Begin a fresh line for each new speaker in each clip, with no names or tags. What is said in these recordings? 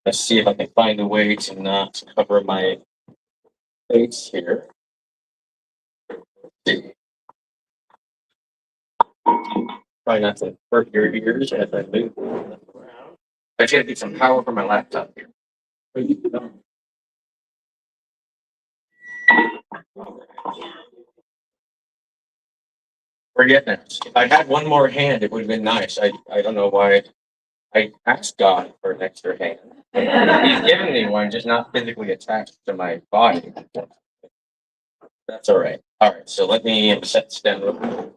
Let's see if I can find a way to not cover my face here. Try not to hurt your ears as I move around. I just gotta get some power from my laptop here. We're getting it. If I had one more hand, it would have been nice. I don't know why. I asked God for an extra hand. He's given me one, just not physically attached to my body. That's all right. All right, so let me set this down real quick.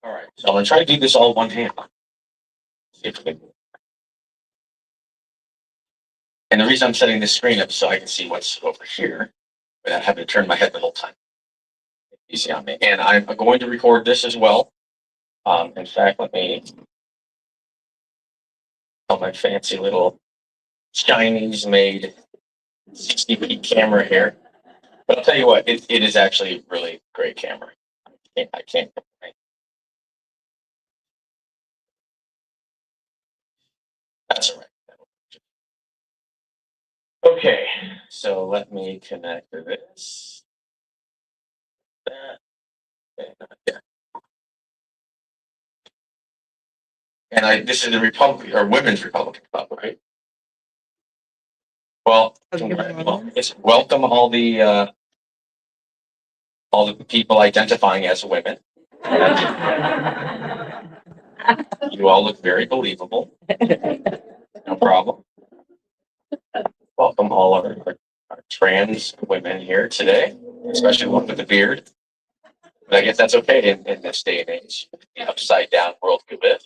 All right, so I'm gonna try to do this all one hand. And the reason I'm setting this screen up so I can see what's over here without having to turn my head the whole time. Easy on me. And I'm going to record this as well. In fact, let me tell my fancy little Chinese-made 60p camera here. But I'll tell you what, it is actually a really great camera. I can't complain. That's all right. Okay, so let me connect to this. That. Yeah. And this is the Republic or Women's Republican Club, right? Well, it's welcome all the people identifying as women. You all look very believable. No problem. Welcome all our trans women here today, especially one with a beard. But I guess that's okay in this day and age, the upside down world we live.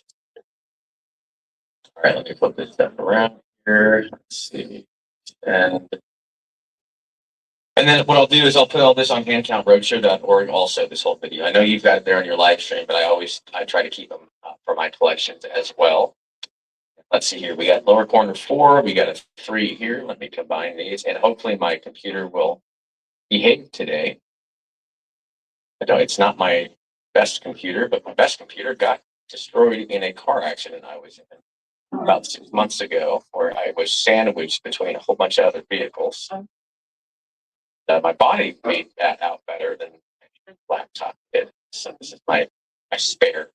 All right, let me flip this stuff around here. Let's see. And then what I'll do is I'll put all this on handcountroadshow.org also, this whole video. I know you've got it there on your live stream, but I try to keep them for my collections as well. Let's see here. We got lower corner 4. We got a 3 here. Let me combine these, and hopefully my computer will behave today. No, it's not my best computer, but my best computer got destroyed in a car accident I was in about 6 months ago, where I was sandwiched between a whole bunch of other vehicles. My body made that out better than my laptop did. So this is my spare.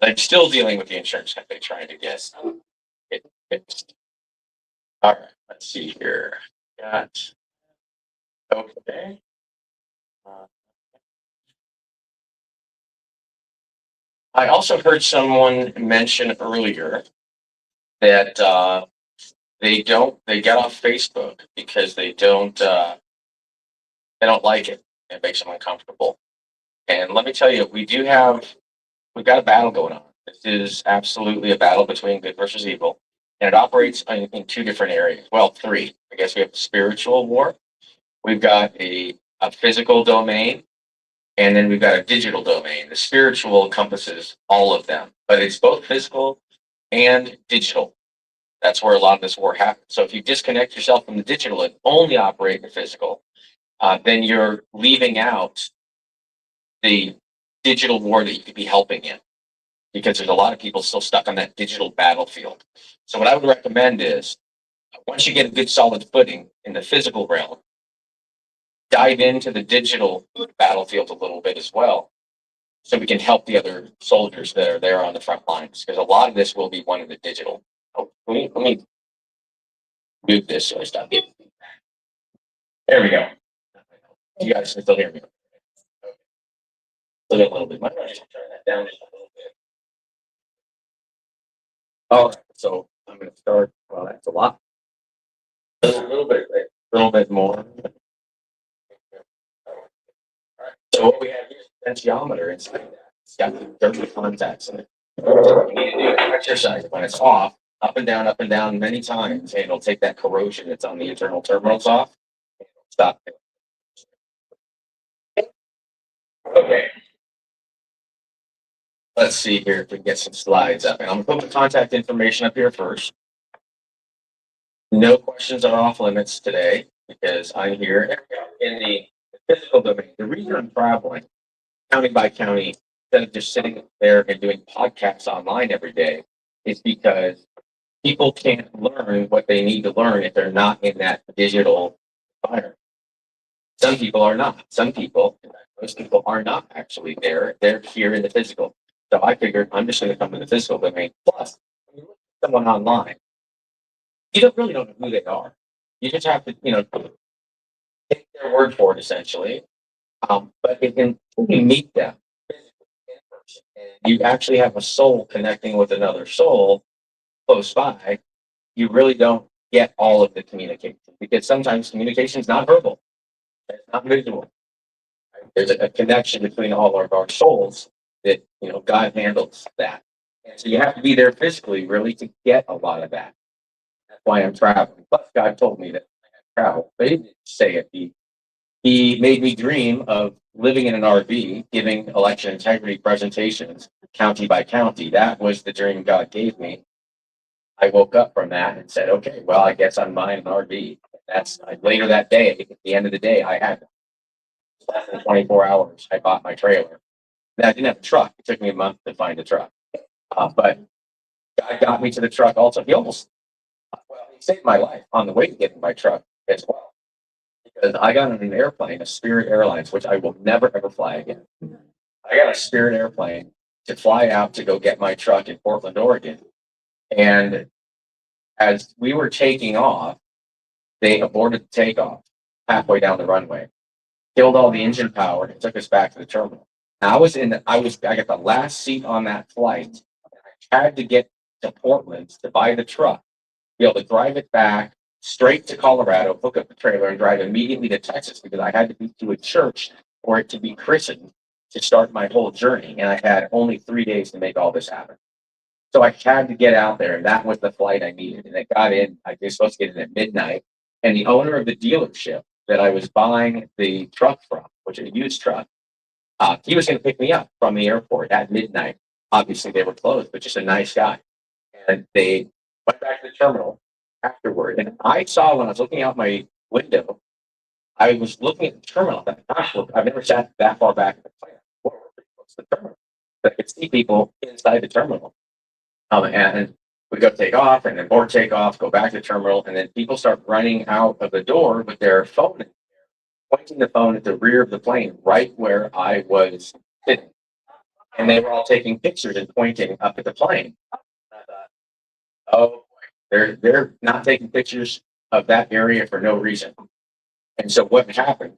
I'm still dealing with the insurance company trying to get it fixed. All right, let's see here. Got okay. I also heard someone mention earlier that they get off Facebook because they don't like it. It makes them uncomfortable. And let me tell you, we've got a battle going on. This is absolutely a battle between good versus evil, and it operates in 2 different areas. Well, 3. I guess we have the spiritual war. We've got a physical domain, and then we've got a digital domain. The spiritual encompasses all of them, but it's both physical and digital. That's where a lot of this war happens. So if you disconnect yourself from the digital and only operate in the physical, then you're leaving out the digital war that you could be helping in, because there's a lot of people still stuck on that digital battlefield. So what I would recommend is, once you get a good solid footing in the physical realm, dive into the digital battlefield a little bit as well, so we can help the other soldiers that are there on the front lines, because a lot of this will be won in the digital. Oh, let me move this so I stop getting feedback. There we go. You guys can still hear me. Still got a little bit. Might want to turn that down just a little bit. All right, so I'm going to start. Well, that's a lot. A little bit more. All right. So what we have here is a potentiometer inside that. It's got the 30 contacts in it. We need to do an exercise when it's off, up and down many times, and it'll take that corrosion that's on the internal terminals off. And it'll stop it. Okay. Let's see here if we can get some slides up. And I'm going to put the contact information up here first. No questions are off limits today. because I'm here in the physical domain. The reason I'm traveling county by county instead of just sitting there and doing podcasts online every day is because people can't learn what they need to learn if they're not in that digital environment. Some people are not. Some people, most people are not actually there. They're here in the physical. So I figured I'm just going to come to the physical domain. Plus, when you look at someone online, you don't really don't know who they are. You just have to, take their word for it essentially. But when you meet them physically in person, and you actually have a soul connecting with another soul close by, you really don't get all of the communication because sometimes communication is not verbal, it's not visual. Right? There's a connection between all of our souls that God handles that, and so you have to be there physically really to get a lot of that. That's why I'm traveling. Plus, God told me that I had to travel, but He didn't say it. He made me dream of living in an RV, giving election integrity presentations county by county. That was the dream God gave me. I woke up from that and said, okay, well, I guess I'm buying an RV. That's later that day, at the end of the day, I had less than 24 hours. I bought my trailer. Now, I didn't have a truck. It took me a month to find a truck. But God got me to the truck also. He saved my life on the way to getting my truck as well. Because I got on an airplane, a Spirit Airlines, which I will never ever fly again. I got a Spirit airplane to fly out to go get my truck in Portland, Oregon. And as we were taking off, they aborted the takeoff halfway down the runway, killed all the engine power, and took us back to the terminal. Now, I got the last seat on that flight. I had to get to Portland to buy the truck, be able to drive it back straight to Colorado, hook up the trailer, and drive immediately to Texas because I had to be to a church for it to be christened to start my whole journey. And I had only 3 days to make all this happen. So I had to get out there, and that was the flight I needed. And I got in, I was supposed to get in at midnight. And the owner of the dealership that I was buying the truck from, which is a used truck, he was going to pick me up from the airport at midnight. Obviously, they were closed, but just a nice guy. And they went back to the terminal afterward. And I saw when I was looking out my window, I was looking at the terminal. I thought, gosh, look, I've never sat that far back in the plane. We're pretty close to the terminal. But I could see people inside the terminal. And we go take off and then board take off, go back to the terminal, and then people start running out of the door with their phone in, pointing the phone at the rear of the plane, right where I was sitting. And they were all taking pictures and pointing up at the plane. I thought, oh boy, they're not taking pictures of that area for no reason. And so what happened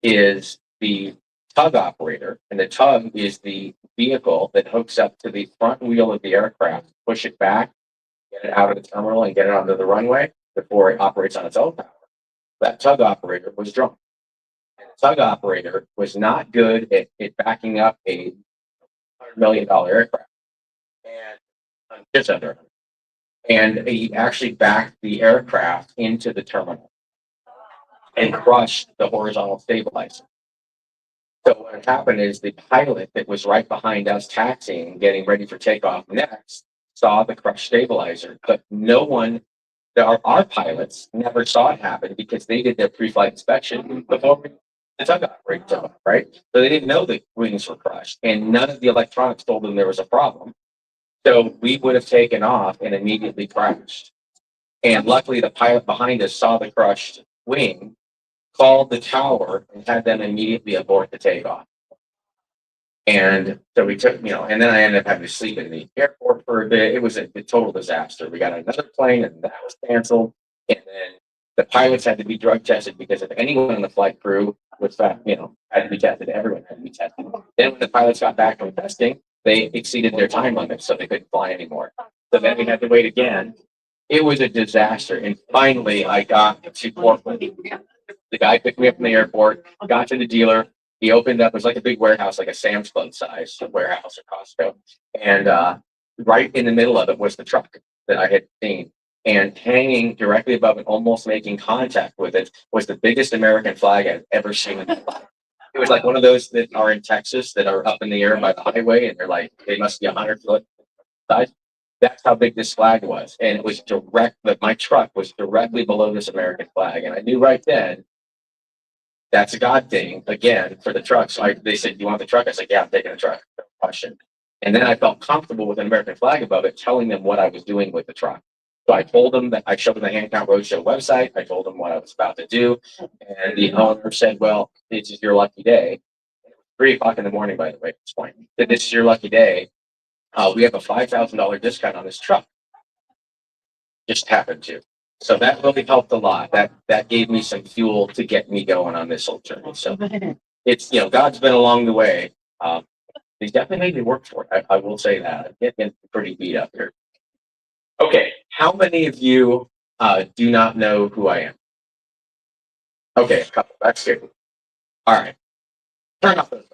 is the tug operator, and the tug is the vehicle that hooks up to the front wheel of the aircraft, push it back, get it out of the terminal, and get it onto the runway before it operates on its own power. That tug operator was drunk. And the tug operator was not good at backing up a $100 million aircraft, and just under. And he actually backed the aircraft into the terminal and crushed the horizontal stabilizer. So what happened is the pilot that was right behind us taxiing, getting ready for takeoff next, saw the crushed stabilizer, but no one, our pilots never saw it happen because they did their pre-flight inspection before the tug operator took off, right? So they didn't know the wings were crushed, and none of the electronics told them there was a problem. So we would have taken off and immediately crashed. And luckily, the pilot behind us saw the crushed wing, called the tower, and had them immediately abort the takeoff. And so we took, and then I ended up having to sleep in the airport for a bit. It was a total disaster. We got another plane, and that was canceled. And then the pilots had to be drug tested because if anyone in the flight crew was fat, had to be tested, everyone had to be tested. Then when the pilots got back from testing, they exceeded their time limit, so they couldn't fly anymore. So then we had to wait again. It was a disaster. And finally, I got to Portland. The guy picked me up from the airport, got to the dealer. He opened up, it was like a big warehouse, like a Sam's Club size warehouse at Costco. And right in the middle of it was the truck that I had seen. And hanging directly above it, almost making contact with it, was the biggest American flag I've ever seen in my life. It was like one of those that are in Texas that are up in the air by the highway, and they must be 100 foot size. That's how big this flag was. And it was direct, like my truck was directly below this American flag. And I knew right then that's a God thing again for the truck. So they said, "You want the truck?" I said, "Yeah, I'm taking the truck." No question. And then I felt comfortable with an American flag above it, telling them what I was doing with the truck. So I told them that I showed them the Handcount Roadshow website. I told them what I was about to do. And the owner said, "Well, this is your lucky day." 3 o'clock in the morning, by the way, at this point. That this is your lucky day. We have a $5,000 discount on this truck. Just happened to. So that really helped a lot. That gave me some fuel to get me going on this whole journey. So it's God's been along the way. He's definitely made me work for it. I will say that. I'm getting pretty beat up here. Okay, how many of you do not know who I am? Okay, a couple. That's good. All right. Turn off those.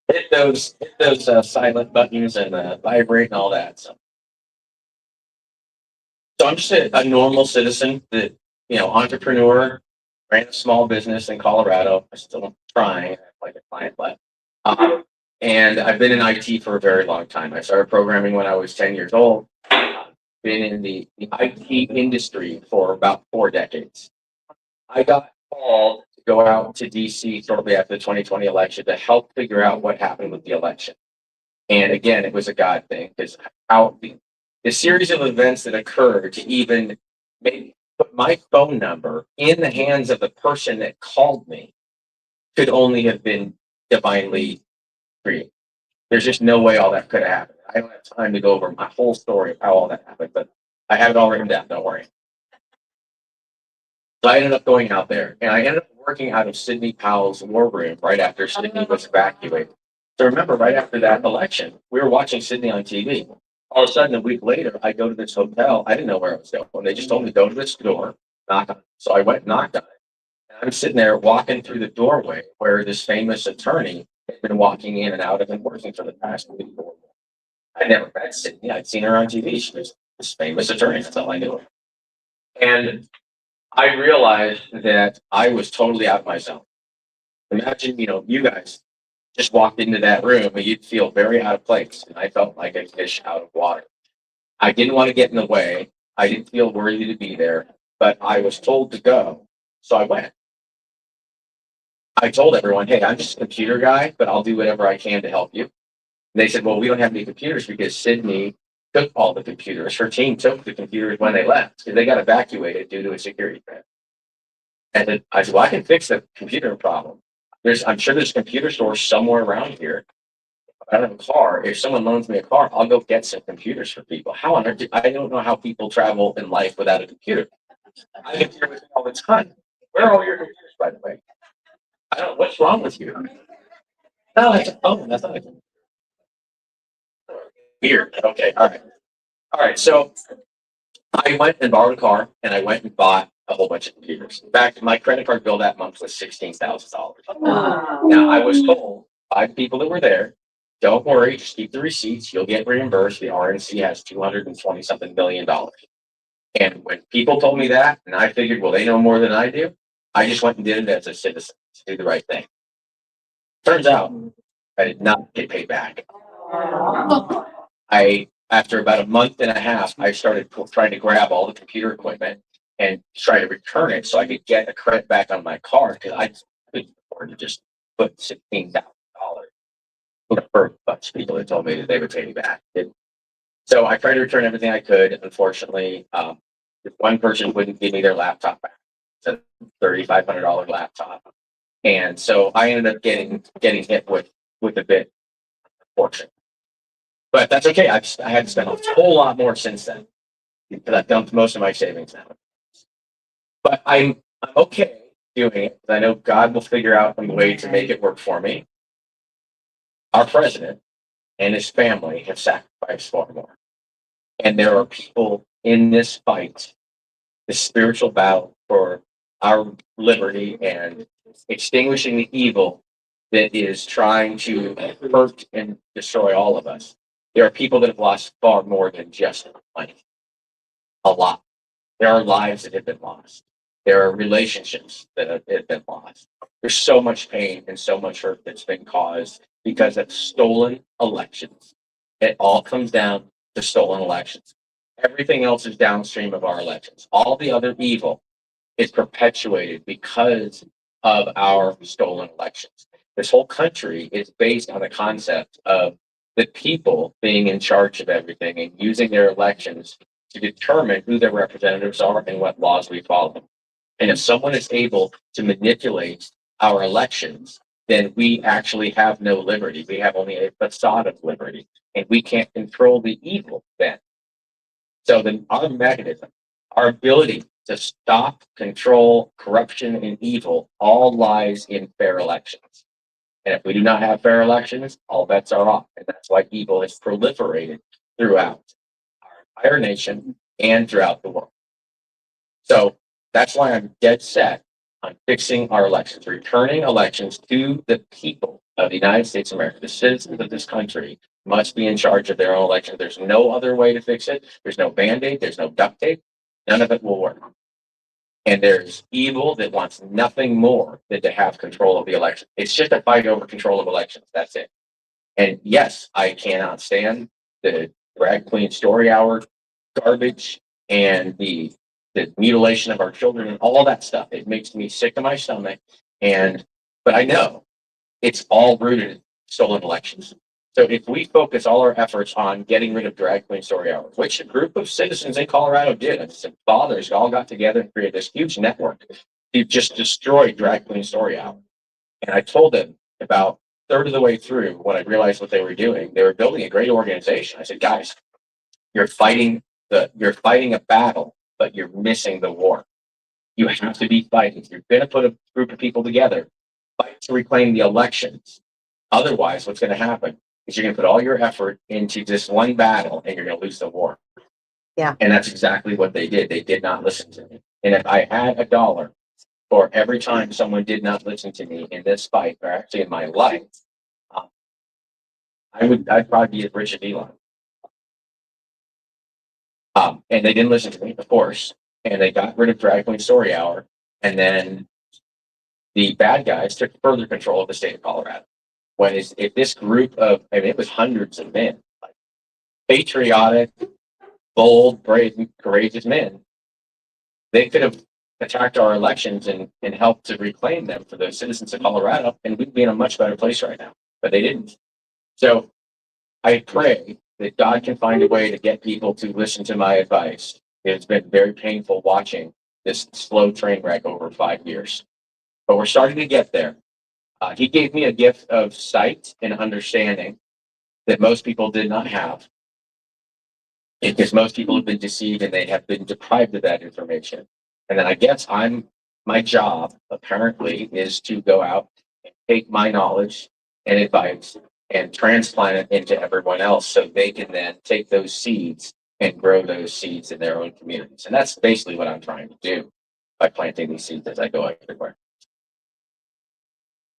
Hit those silent buttons and vibrate and all that. So I'm just a normal citizen that, entrepreneur, ran a small business in Colorado. I still am trying, I have like a client left. And I've been in IT for a very long time. I started programming when I was 10 years old. Been in the IT industry for about 4 decades. I got called to go out to DC shortly after the 2020 election to help figure out what happened with the election. And again, it was a God thing because how the series of events that occurred to even make put my phone number in the hands of the person that called me could only have been divinely created. There's just no way all that could have happened. I don't have time to go over my whole story of how all that happened, but I have it all written down. Don't worry. So I ended up going out there, and I ended up working out of Sidney Powell's war room right after Sidney was evacuated. So remember, right after that election, we were watching Sidney on TV. All of a sudden, a week later, I go to this hotel. I didn't know where I was going. They just told me to go to this door, knock on it. So I went and knocked on it. And I'm sitting there walking through the doorway where this famous attorney had been walking in and out of and working for the past week. I never met Sidney. I'd seen her on TV. She was this famous attorney. That's all I knew. And I realized that I was totally out of my zone. Imagine, you guys just walked into that room and you'd feel very out of place. And I felt like a fish out of water. I didn't want to get in the way. I didn't feel worthy to be there, but I was told to go. So I went. I told everyone, "Hey, I'm just a computer guy, but I'll do whatever I can to help you." And they said, "Well, we don't have any computers because Sydney took all the computers. Her team took the computers when they left because they got evacuated due to a security threat." And then I said, "Well, I can fix the computer problem. I'm sure there's a computer store somewhere around here. I don't have a car. If someone loans me a car, I'll go get some computers for people." How on earth? I don't know how people travel in life without a computer. I get here with me all the time. Where are all your computers, by the way? I don't. What's wrong with you? No, that's a phone. That's not a computer. Weird. Okay. All right. All right. So I went and borrowed a car, and I went and bought a whole bunch of computers. In fact, my credit card bill that month was $16,000. Now I was told by the people that were there, "Don't worry, just keep the receipts. You'll get reimbursed. The RNC has 220 something billion dollars." And when people told me that, and I figured, well, they know more than I do, I just went and did it as a citizen to do the right thing. Turns out I did not get paid back. After about a month and a half, I started trying to grab all the computer equipment and try to return it so I could get a credit back on my card because I couldn't afford to just put $16,000 for a bunch of people that told me that they would pay me back. So I tried to return everything I could. Unfortunately, one person wouldn't give me their laptop back. It's a $3,500 laptop, and so I ended up getting hit with a bit of fortune. But that's okay. I had to spend a whole lot more since then because I've dumped most of my savings now. But I'm okay doing it because I know God will figure out a way to make it work for me. Our president and his family have sacrificed far more. And there are people in this fight, this spiritual battle for our liberty and extinguishing the evil that is trying to hurt and destroy all of us. There are people that have lost far more than just money. A lot. There are lives that have been lost. There are relationships that have been lost. There's so much pain and so much hurt that's been caused because of stolen elections It all comes down to stolen elections. Everything else is downstream of our elections. All the other evil is perpetuated because of our stolen elections. This whole country is based on the concept of the people being in charge of everything and using their elections to determine who their representatives are and what laws we follow. And if someone is able to manipulate our elections, then we actually have no liberty. We have only a facade of liberty, and we can't control the evil then. So then our mechanism, our ability to stop, control corruption and evil all lies in fair elections. And if we do not have fair elections, all bets are off. And that's why evil is proliferated throughout our entire nation and throughout the world. So that's why I'm dead set on fixing our elections, returning elections to the people of the United States of America. The citizens of this country must be in charge of their own elections. There's no other way to fix it. There's no band-aid. There's no duct tape. None of it will work. And there's evil that wants nothing more than to have control of the election. It's just a fight over control of elections. That's it. And yes, I cannot stand the drag queen story hour garbage and the mutilation of our children and all that stuff. It makes me sick to my stomach. But I know it's all rooted in stolen elections. So if we focus all our efforts on getting rid of drag queen story hour, which a group of citizens in Colorado did, and some fathers all got together and created this huge network to just destroy drag queen story hour. And I told them about a third of the way through when I realized what they were doing, they were building a great organization. I said, guys, you're fighting a battle, but you're missing the war. You have to be fighting. If you're going to put a group of people together, fight to reclaim the elections. Otherwise, what's going to happen is you're going to put all your effort into this one battle and you're going to lose the war.
Yeah.
And that's exactly what they did. They did not listen to me. And if I had $1 for every time someone did not listen to me in this fight, or actually in my life, I'd probably be as rich as Elon. And they didn't listen to me, of course. And they got rid of Drag Queen Story Hour. And then the bad guys took further control of the state of Colorado. If this group of, I mean, it was hundreds of men, like patriotic, bold, brave, courageous men, they could have attacked our elections and helped to reclaim them for the citizens of Colorado, and we'd be in a much better place right now. But they didn't. So I pray that God can find a way to get people to listen to my advice. It's been very painful watching this slow train wreck over 5 years, but we're starting to get there. He gave me a gift of sight and understanding that most people did not have, because most people have been deceived and they have been deprived of that information. And then I guess my job apparently is to go out and take my knowledge and advice and transplant it into everyone else so they can then take those seeds and grow those seeds in their own communities. And that's basically what I'm trying to do by planting these seeds as I go everywhere.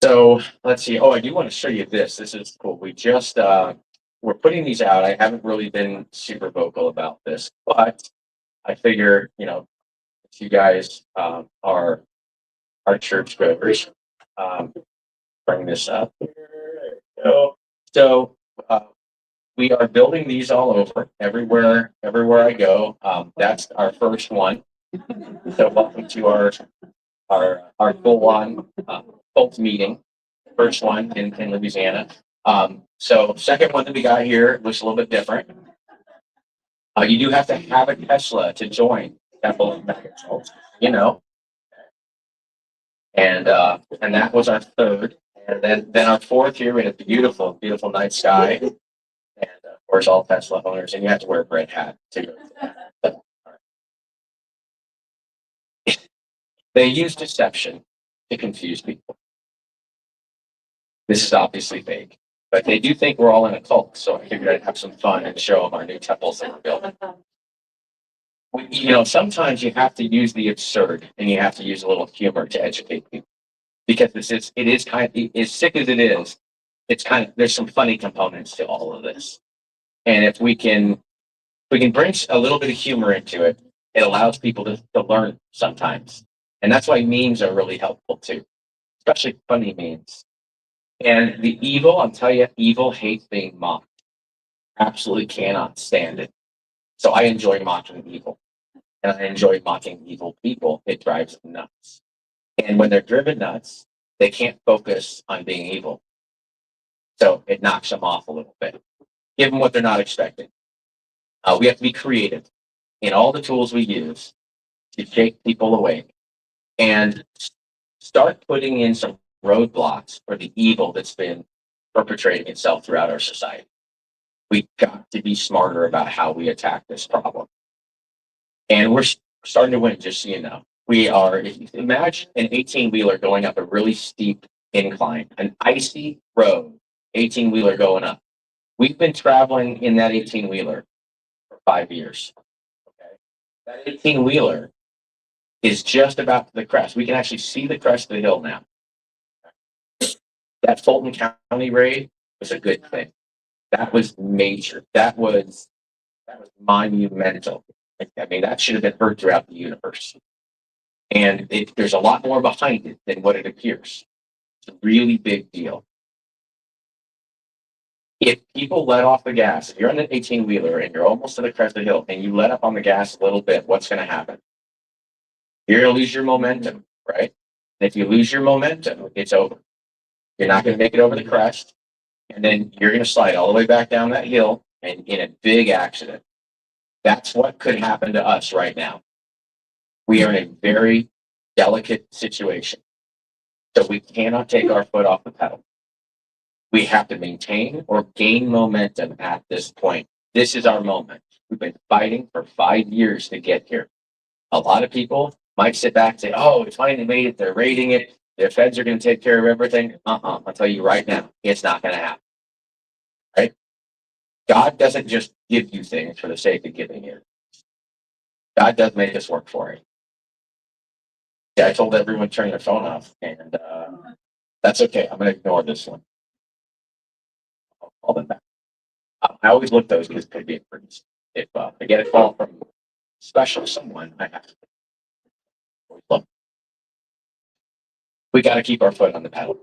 So let's see. Oh, I do want to show you this. This is cool. We're putting these out. I haven't really been super vocal about this, but I figure, if you guys are our church goers, bring this up. There we go. So we are building these all over, everywhere I go. That's our first one. So welcome to our full-on cult meeting. First one in Louisiana. So second one that we got here looks a little bit different. You do have to have a Tesla to join Temple, and that was our third. And then our fourth here, we had a beautiful, beautiful night sky. And of course, all Tesla owners, and you have to wear a red hat to go to that. They use deception to confuse people. This is obviously fake, but they do think we're all in a cult. So I figured I'd have some fun and show them our new temples that we're building. Sometimes you have to use the absurd and you have to use a little humor to educate people, because it is kind of, as sick as it is, there's some funny components to all of this. And if we can bring a little bit of humor into it, it allows people to learn sometimes. And that's why memes are really helpful too, especially funny memes. And the evil, I'll tell you, evil hates being mocked. Absolutely cannot stand it. So I enjoy mocking evil, and I enjoy mocking evil people. It drives them nuts. And when they're driven nuts, they can't focus on being evil. So it knocks them off a little bit. Give them what they're not expecting. We have to be creative in all the tools we use to shake people awake and start putting in some roadblocks for the evil that's been perpetrating itself throughout our society. We've got to be smarter about how we attack this problem. And we're starting to win, just so you know. We are, if you imagine an 18-wheeler going up a really steep incline, an icy road, 18-wheeler going up. We've been traveling in that 18-wheeler for 5 years. Okay? That 18-wheeler is just about to the crest. We can actually see the crest of the hill now. That Fulton County raid was a good thing. That was major. That was monumental. I mean, that should have been heard throughout the universe. And there's a lot more behind it than what it appears. It's a really big deal. If people let off the gas, if you're on an 18-wheeler and you're almost to the crest of the hill and you let up on the gas a little bit, what's going to happen? You're going to lose your momentum, right? And if you lose your momentum, it's over. You're not going to make it over the crest. And then you're going to slide all the way back down that hill and in a big accident. That's what could happen to us right now. We are in a very delicate situation. So we cannot take our foot off the pedal. We have to maintain or gain momentum at this point. This is our moment. We've been fighting for 5 years to get here. A lot of people might sit back and say, oh, we finally made it. They're raiding it. The feds are going to take care of everything. I'll tell you right now, it's not going to happen. Right? God doesn't just give you things for the sake of giving you. God does make us work for it. Yeah, I told everyone to turn their phone off, and that's okay. I'm going to ignore this one. I'll call them back. I always look those because it could be emergency. If I get a call from special someone, I have to look. We got to keep our foot on the pedal.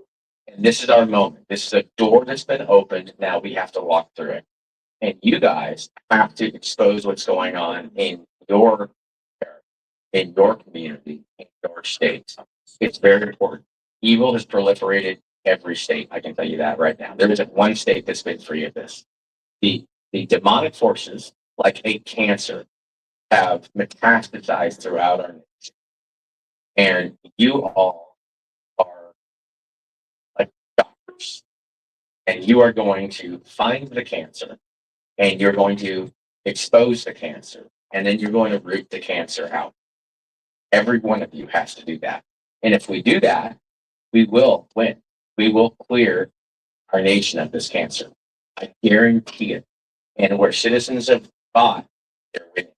And this is our moment. This is a door that's been opened. Now we have to walk through it. And you guys have to expose what's going on in your community, in your state. It's very important. Evil has proliferated every state. I can tell you that right now. There isn't one state that's been free of this. The demonic forces, like a cancer, have metastasized throughout our nation. And you all are like doctors. And you are going to find the cancer and you're going to expose the cancer. And then you're going to root the cancer out. Every one of you has to do that. And if we do that, we will win. We will clear our nation of this cancer. I guarantee it. And where citizens have fought, they're winning.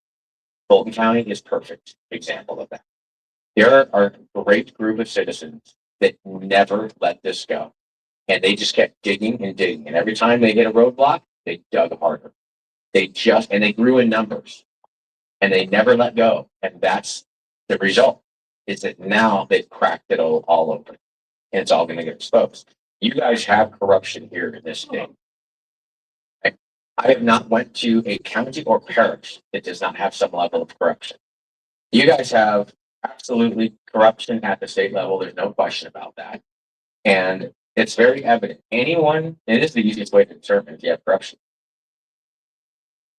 Fulton County is perfect example of that. There are a great group of citizens that never let this go. And they just kept digging and digging. And every time they hit a roadblock, they dug harder. And they grew in numbers. And they never let go. And that's the result, is that now they've cracked it all open. And it's all going to get exposed. You guys have corruption here in this state. I have not went to a county or parish that does not have some level of corruption. You guys have absolutely corruption at the state level. There's no question about that. And it's very evident. It is the easiest way to determine if you have corruption.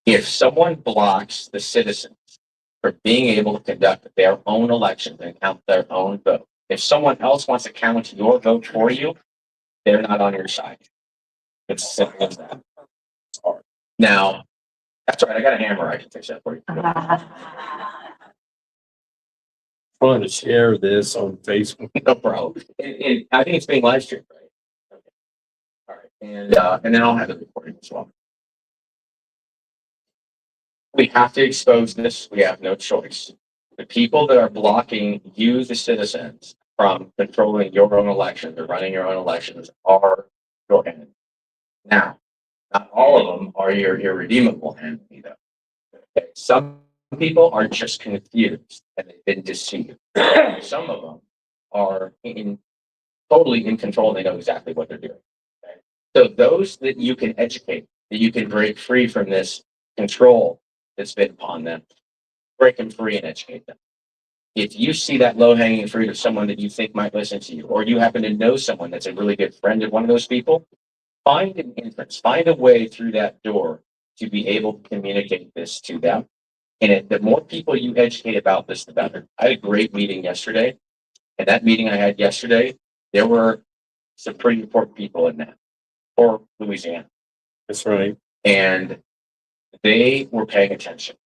If someone blocks the citizens from being able to conduct their own elections and count their own vote, if someone else wants to count your vote for you, they're not on your side. It's simple as that. Now, that's right. I got a hammer. I can fix that for you.
Trying to share this on Facebook.
No problem. And I think it's being live streamed, right? Okay. All right. And then I'll have the recording as well. We have to expose this. We have no choice. The people that are blocking you, the citizens, from controlling your own elections or running your own elections are your enemy. Now, not all of them are your irredeemable enemy, though. Okay. Some people are just confused and they've been deceived. Some of them are totally in control and they know exactly what they're doing. Okay? So those that you can educate, that you can break free from this control that's been upon them. Break them free and educate them. If you see that low hanging fruit of someone that you think might listen to you, or you happen to know someone that's a really good friend of one of those people, find an entrance, find a way through that door to be able to communicate this to them. And the more people you educate about this, the better. I had a great meeting yesterday, and that meeting I had yesterday, there were some pretty important people in that for Louisiana,
That's right.
and they were paying attention.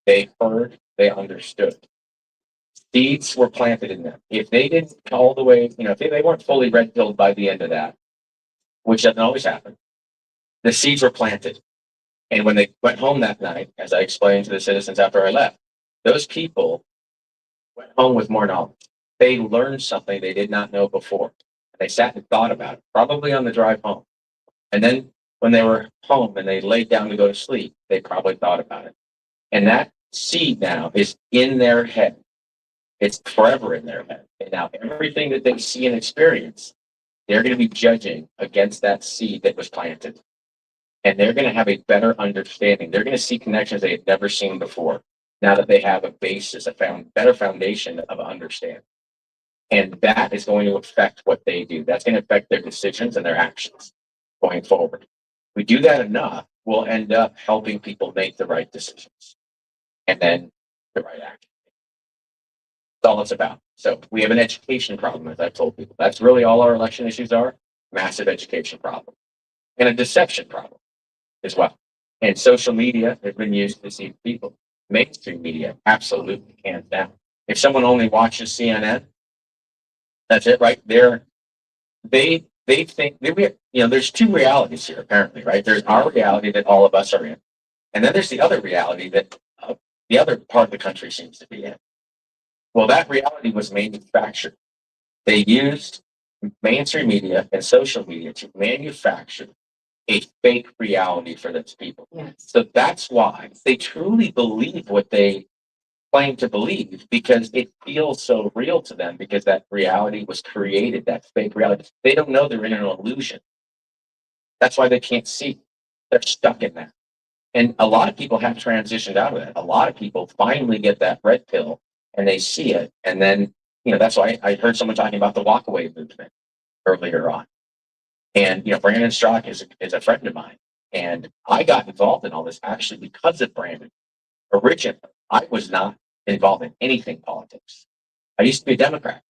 They heard, they understood. Seeds were planted in them. If they didn't all the way, if they weren't fully red pilled by the end of that, which doesn't always happen, the seeds were planted. And when they went home that night, as I explained to the citizens after I left, those people went home with more knowledge. They learned something they did not know before. They sat and thought about it, probably on the drive home. And then when they were home and they laid down to go to sleep, they probably thought about it. And that seed now is in their head. It's forever in their head. And now everything that they see and experience, they're going to be judging against that seed that was planted. And they're going to have a better understanding. They're going to see connections they had never seen before. Now that they have a basis, better foundation of understanding. And that is going to affect what they do. That's going to affect their decisions and their actions going forward. If we do that enough, we'll end up helping people make the right decisions and then the right action. That's all it's about. So we have an education problem, as I've told people. That's really all our election issues are. Massive education problem and a deception problem as well. And social media has been used to deceive people. Mainstream media, absolutely, hands down. If someone only watches CNN, that's it, right? They think there's two realities here, apparently, right? There's our reality that all of us are in, and then there's the other reality that the other part of the country seems to be in. Well, that reality was manufactured. They used mainstream media and social media to manufacture a fake reality for those people.
Yes.
So that's why they truly believe what they claim to believe, because it feels so real to them, because that reality was created, that fake reality. They don't know they're in an illusion. That's why they can't see. They're stuck in that. And a lot of people have transitioned out of that. A lot of people finally get that red pill and they see it. And then, that's why I heard someone talking about the walkaway movement earlier on. And, Brandon Strzok is a friend of mine. And I got involved in all this actually because of Brandon. Originally, I was not involved in anything politics. I used to be a Democrat.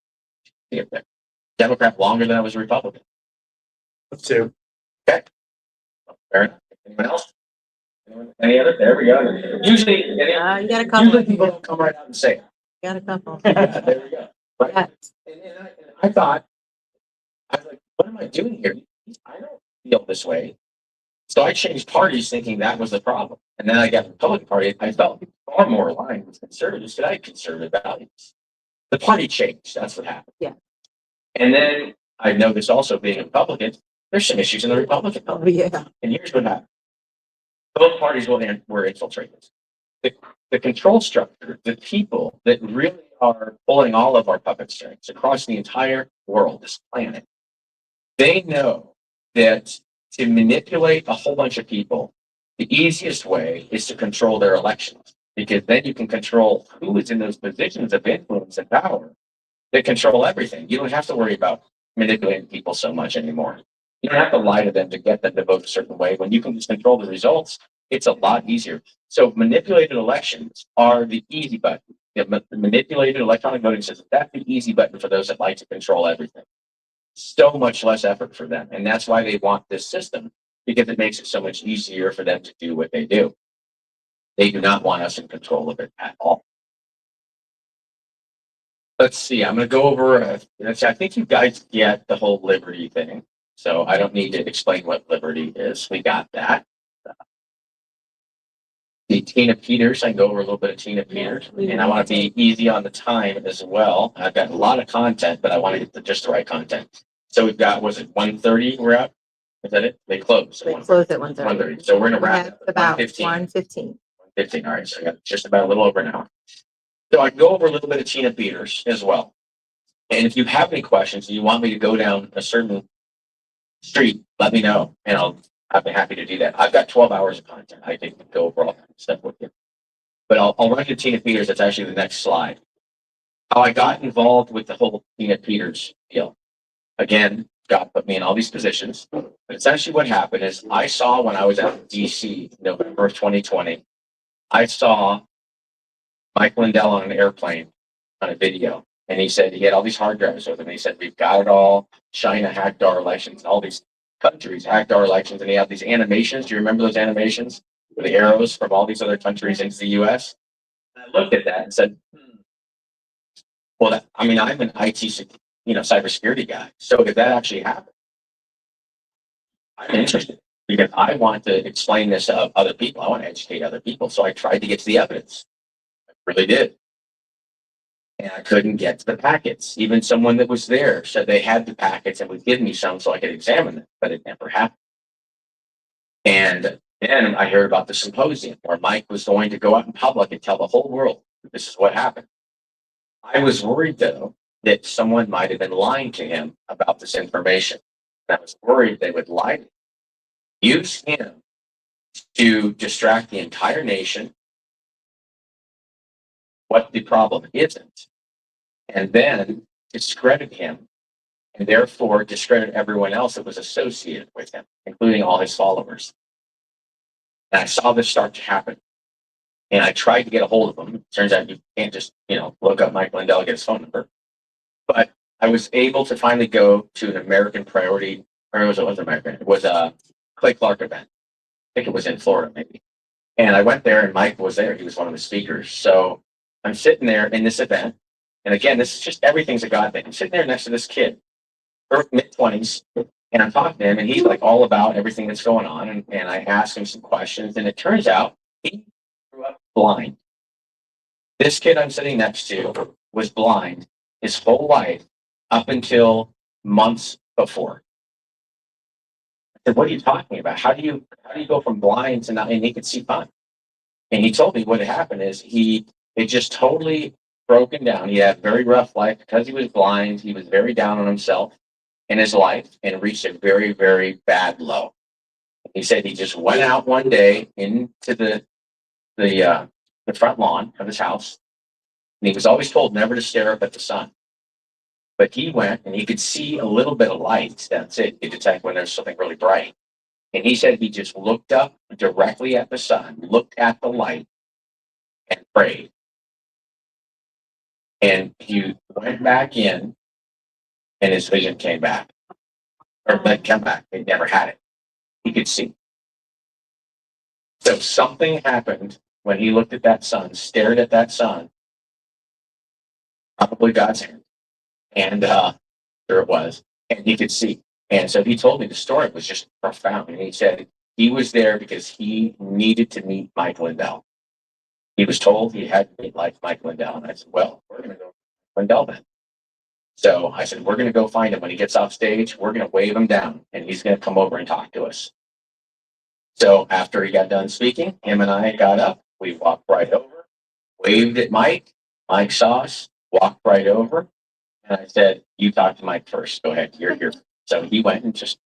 Democrat longer than I was a Republican.
Let's do.
Okay. Fair enough. Anyone else? Any other? There we go. Usually,
You got a couple.
usually people don't come right out and say it.
Got a couple.
There we go. Right.
Yeah.
And I thought, I was like, what am I doing here? I don't feel this way. So I changed parties thinking that was the problem. And then I got the Republican Party. I felt far more aligned with conservatives because I had conservative values. The party changed. That's what happened.
Yeah.
And then I noticed also being a Republican, there's some issues in the Republican
Oh,
Party.
yeah.
And here's what happened. Both parties were infiltrated. The control structure, the people that really are pulling all of our puppet strings across the entire world, this planet, they know that to manipulate a whole bunch of people, the easiest way is to control their elections, because then you can control who is in those positions of influence and power that control everything. You don't have to worry about manipulating people so much anymore. You don't have to lie to them to get them to vote a certain way. When you can just control the results, it's a lot easier. So manipulated elections are the easy button. The manipulated electronic voting system, that's the easy button for those that like to control everything. So much less effort for them. And that's why they want this system, because it makes it so much easier for them to do what they do. They do not want us in control of it at all. Let's see, I'm going to go over, I think you guys get the whole liberty thing. So I don't need to explain what liberty is. We got that. The Tina Peters, I can go over a little bit of Tina Peters, and I want to be easy on the time as well. I've got a lot of content, but I want to get just the right content. So we've got, was it 1:30 we're at? Is that it? They close.
They close at 1:30.
1:30. So we're going to wrap
That's
up
about
1:15.
1:15.
1:15. All right. So I got just about a little over an hour. So I can go over a little bit of Tina Peters as well. And if you have any questions and you want me to go down a certain street, let me know, and I'll I'd be happy to do that. I've got 12 hours of content. I can go over all that stuff with you. But I'll run to Tina Peters. That's actually the next slide. How I got involved with the whole Tina Peters deal. Again, God put me in all these positions. But essentially what happened is I saw when I was out in DC, November of 2020, I saw Mike Lindell on an airplane on a video. And he said he had all these hard drives with him. And he said, we've got it all. China hacked our elections. All these countries hacked our elections. And he had these animations. Do you remember those animations? With the arrows from all these other countries into the US? And I looked at that and said, well, I'm an IT, cybersecurity guy. So if that actually happened, I'm interested because I want to explain this to other people. I want to educate other people. So I tried to get to the evidence. I really did. And I couldn't get to the packets. Even someone that was there said they had the packets and would give me some so I could examine them, but it never happened. And then I heard about the symposium where Mike was going to go out in public and tell the whole world this is what happened. I was worried, though, that someone might have been lying to him about this information. And I was worried they would lie to him, use him to distract the entire nation, what the problem isn't, and then discredit him, and therefore discredit everyone else that was associated with him, including all his followers. And I saw this start to happen. And I tried to get a hold of him. Turns out you can't just, look up Mike Lindell, get his phone number. But I was able to finally go to an American Priority, or it wasn't American, it was a Clay Clark event. I think it was in Florida, maybe. And I went there and Mike was there. He was one of the speakers. So I'm sitting there in this event. And again, this is just everything's a God thing. I'm sitting there next to this kid, mid-20s, and I'm talking to him, and he's like all about everything that's going on. And I asked him some questions, and it turns out he grew up blind. This kid I'm sitting next to was blind his whole life up until months before. I said, what are you talking about? How do you go from blind to not, and he could see fine? And he told me what had happened is it just totally broken down. He had a very rough life because he was blind. He was very down on himself in his life and reached a very, very bad low. He said he just went out one day into the front lawn of his house, and he was always told never to stare up at the sun. But he went and he could see a little bit of light. That's it. He could detect when there's something really bright. And he said he just looked up directly at the sun, looked at the light, and prayed. And he went back in, and his vision came back. Or didn't come back. He never had it. He could see. So something happened when he looked at that sun, stared at that sun, probably God's hand. And there it was. And he could see. And so he told me the story was just profound. And he said he was there because he needed to meet Mike Lindell. He was told he had to meet Mike Lindell. And I said, well, we're going to go to Lindell then. So I said, we're going to go find him. When he gets off stage, we're going to wave him down and he's going to come over and talk to us. So after he got done speaking, him and I got up. We walked right over, waved at Mike. Mike saw us, walked right over. And I said, you talk to Mike first. Go ahead. You're here. So he went and just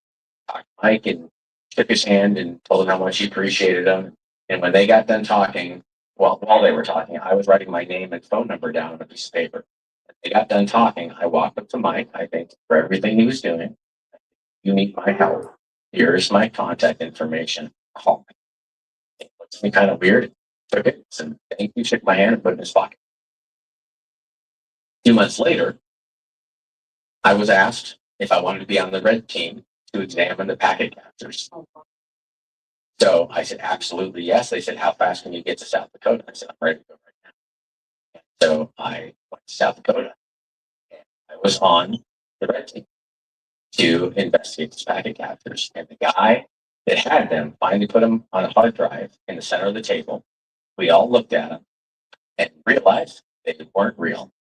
talked to Mike and shook his hand and told him how much he appreciated him. And when they got done talking, well, while they were talking, I was writing my name and phone number down on a piece of paper. When they got done talking, I walked up to Mike. I thanked him for everything he was doing. You need my help. Here's my contact information. Call me. It looks me kind of weird. Took it. Said, thank you. Shook my hand and put it in his pocket. 2 months later, I was asked if I wanted to be on the red team to examine the packet captures. So I said, absolutely yes. They said, how fast can you get to South Dakota? I said, I'm ready to go right now. So I went to South Dakota. And I was on the red team to investigate these packet captures. And the guy that had them finally put them on a hard drive in the center of the table. We all looked at them and realized they weren't real.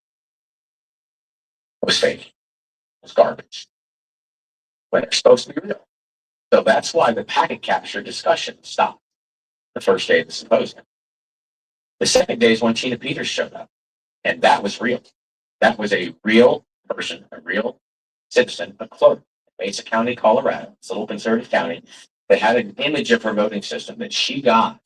It was fake. It was garbage. When they're supposed to be real. So that's why the packet capture discussion stopped the first day of the symposium. The second day is when Tina Peters showed up, and that was real. That was a real person, a real citizen, a clerk in Mesa County, Colorado. It's a little conservative county. that had an image of her voting system that she got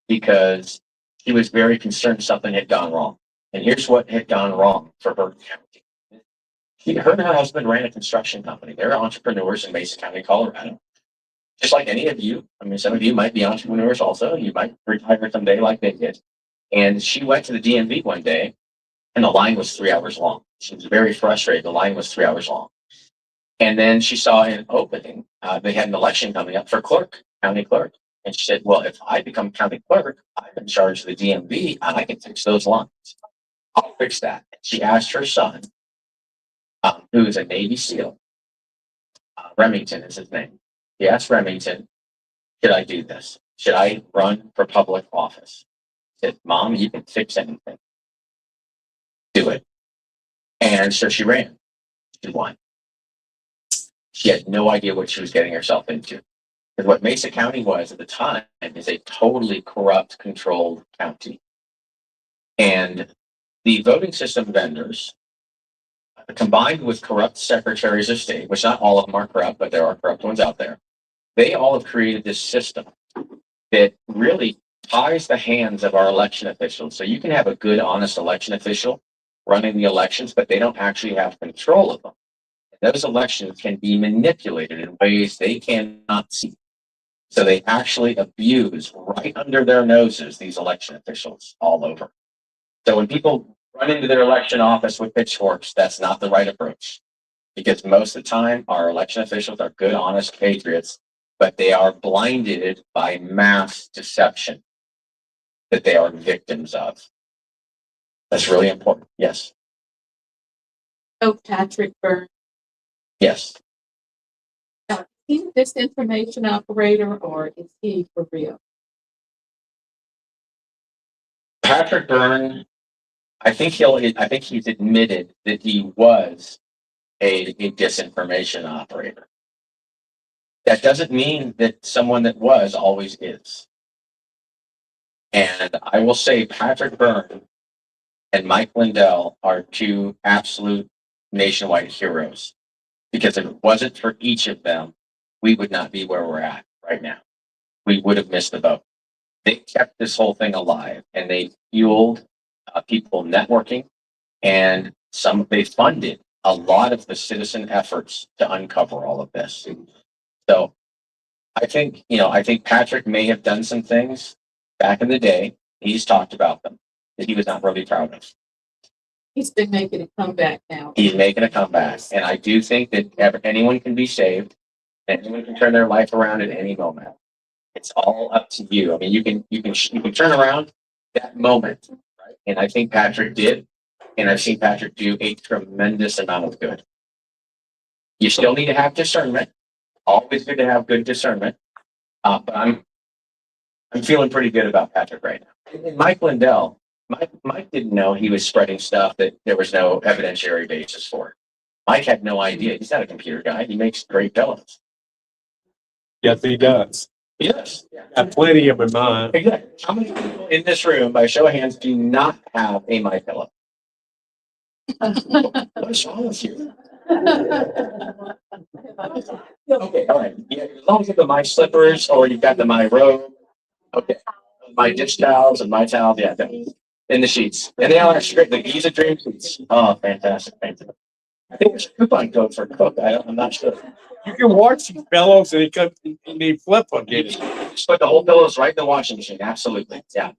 because she was very concerned something had gone wrong. And here's what had gone wrong for her county. Her and her husband ran a construction company. They're entrepreneurs in Mesa County, Colorado. Just like any of you. I mean, some of you might be entrepreneurs also. You might retire someday like they did. And she went to the DMV one day and the line was 3 hours long. She was very frustrated. The line was 3 hours long. And then she saw an opening. They had an election coming up for clerk, county clerk. And she said, well, if I become county clerk, I'm in charge of the DMV and I can fix those lines. I'll fix that. And she asked her son, who is a Navy SEAL, Remington is his name. He asked Remington, should I do this? Should I run for public office? He said, Mom, you can fix anything. Do it. And so she ran. She won. She had no idea what she was getting herself into. Because what Mesa County was at the time is a totally corrupt, controlled county. And the voting system vendors, combined with corrupt secretaries of state, which not all of them are corrupt, but there are corrupt ones out there, they all have created this system that really ties the hands of our election officials. So you can have a good, honest election official running the elections, but they don't actually have control of them. Those elections can be manipulated in ways they cannot see. So they actually abuse right under their noses these election officials all over. So when people run into their election office with pitchforks, that's not the right approach. Because most of the time, our election officials are good, honest patriots, but they are blinded by mass deception that they are victims of. That's really important. Yes.
Oh, Patrick Byrne.
Yes.
Is he a disinformation operator or is he for real?
Patrick Byrne, I think he's admitted that he was a disinformation operator. That doesn't mean that someone that was always is. And I will say Patrick Byrne and Mike Lindell are two absolute nationwide heroes. Because if it wasn't for each of them, we would not be where we're at right now. We would have missed the boat. They kept this whole thing alive and they fueled people networking, and they funded a lot of the citizen efforts to uncover all of this. So I think Patrick may have done some things back in the day. He's talked about them that he was not really proud of.
He's been making a comeback now.
He's making a comeback. And I do think that anyone can be saved. Anyone can turn their life around at any moment. It's all up to you. I mean, you can turn around that moment, right? And I think Patrick did. And I've seen Patrick do a tremendous amount of good. You still need to have discernment. Always good to have good discernment. But I'm feeling pretty good about Patrick right now. And Mike Lindell, Mike didn't know he was spreading stuff that there was no evidentiary basis for. Mike had no idea. He's not a computer guy. He makes great pillows.
Yes, he does.
Yes.
Got plenty of in mind.
Exactly. How many people in this room, by show of hands, do not have a My Pillow? What is wrong with you? Okay, all right. Yeah, as long as you have the My Slippers or you've got the My Robe. Okay. My dish towels and my towels, yeah, in the sheets. And they are actually great. The Giza Dream sheets. Oh, fantastic. Fantastic. I think there's a coupon code for Cook. I'm not sure.
You can watch these pillows and they flip on
You
you.
just put the whole pillows right in the washing machine. Absolutely. Yeah.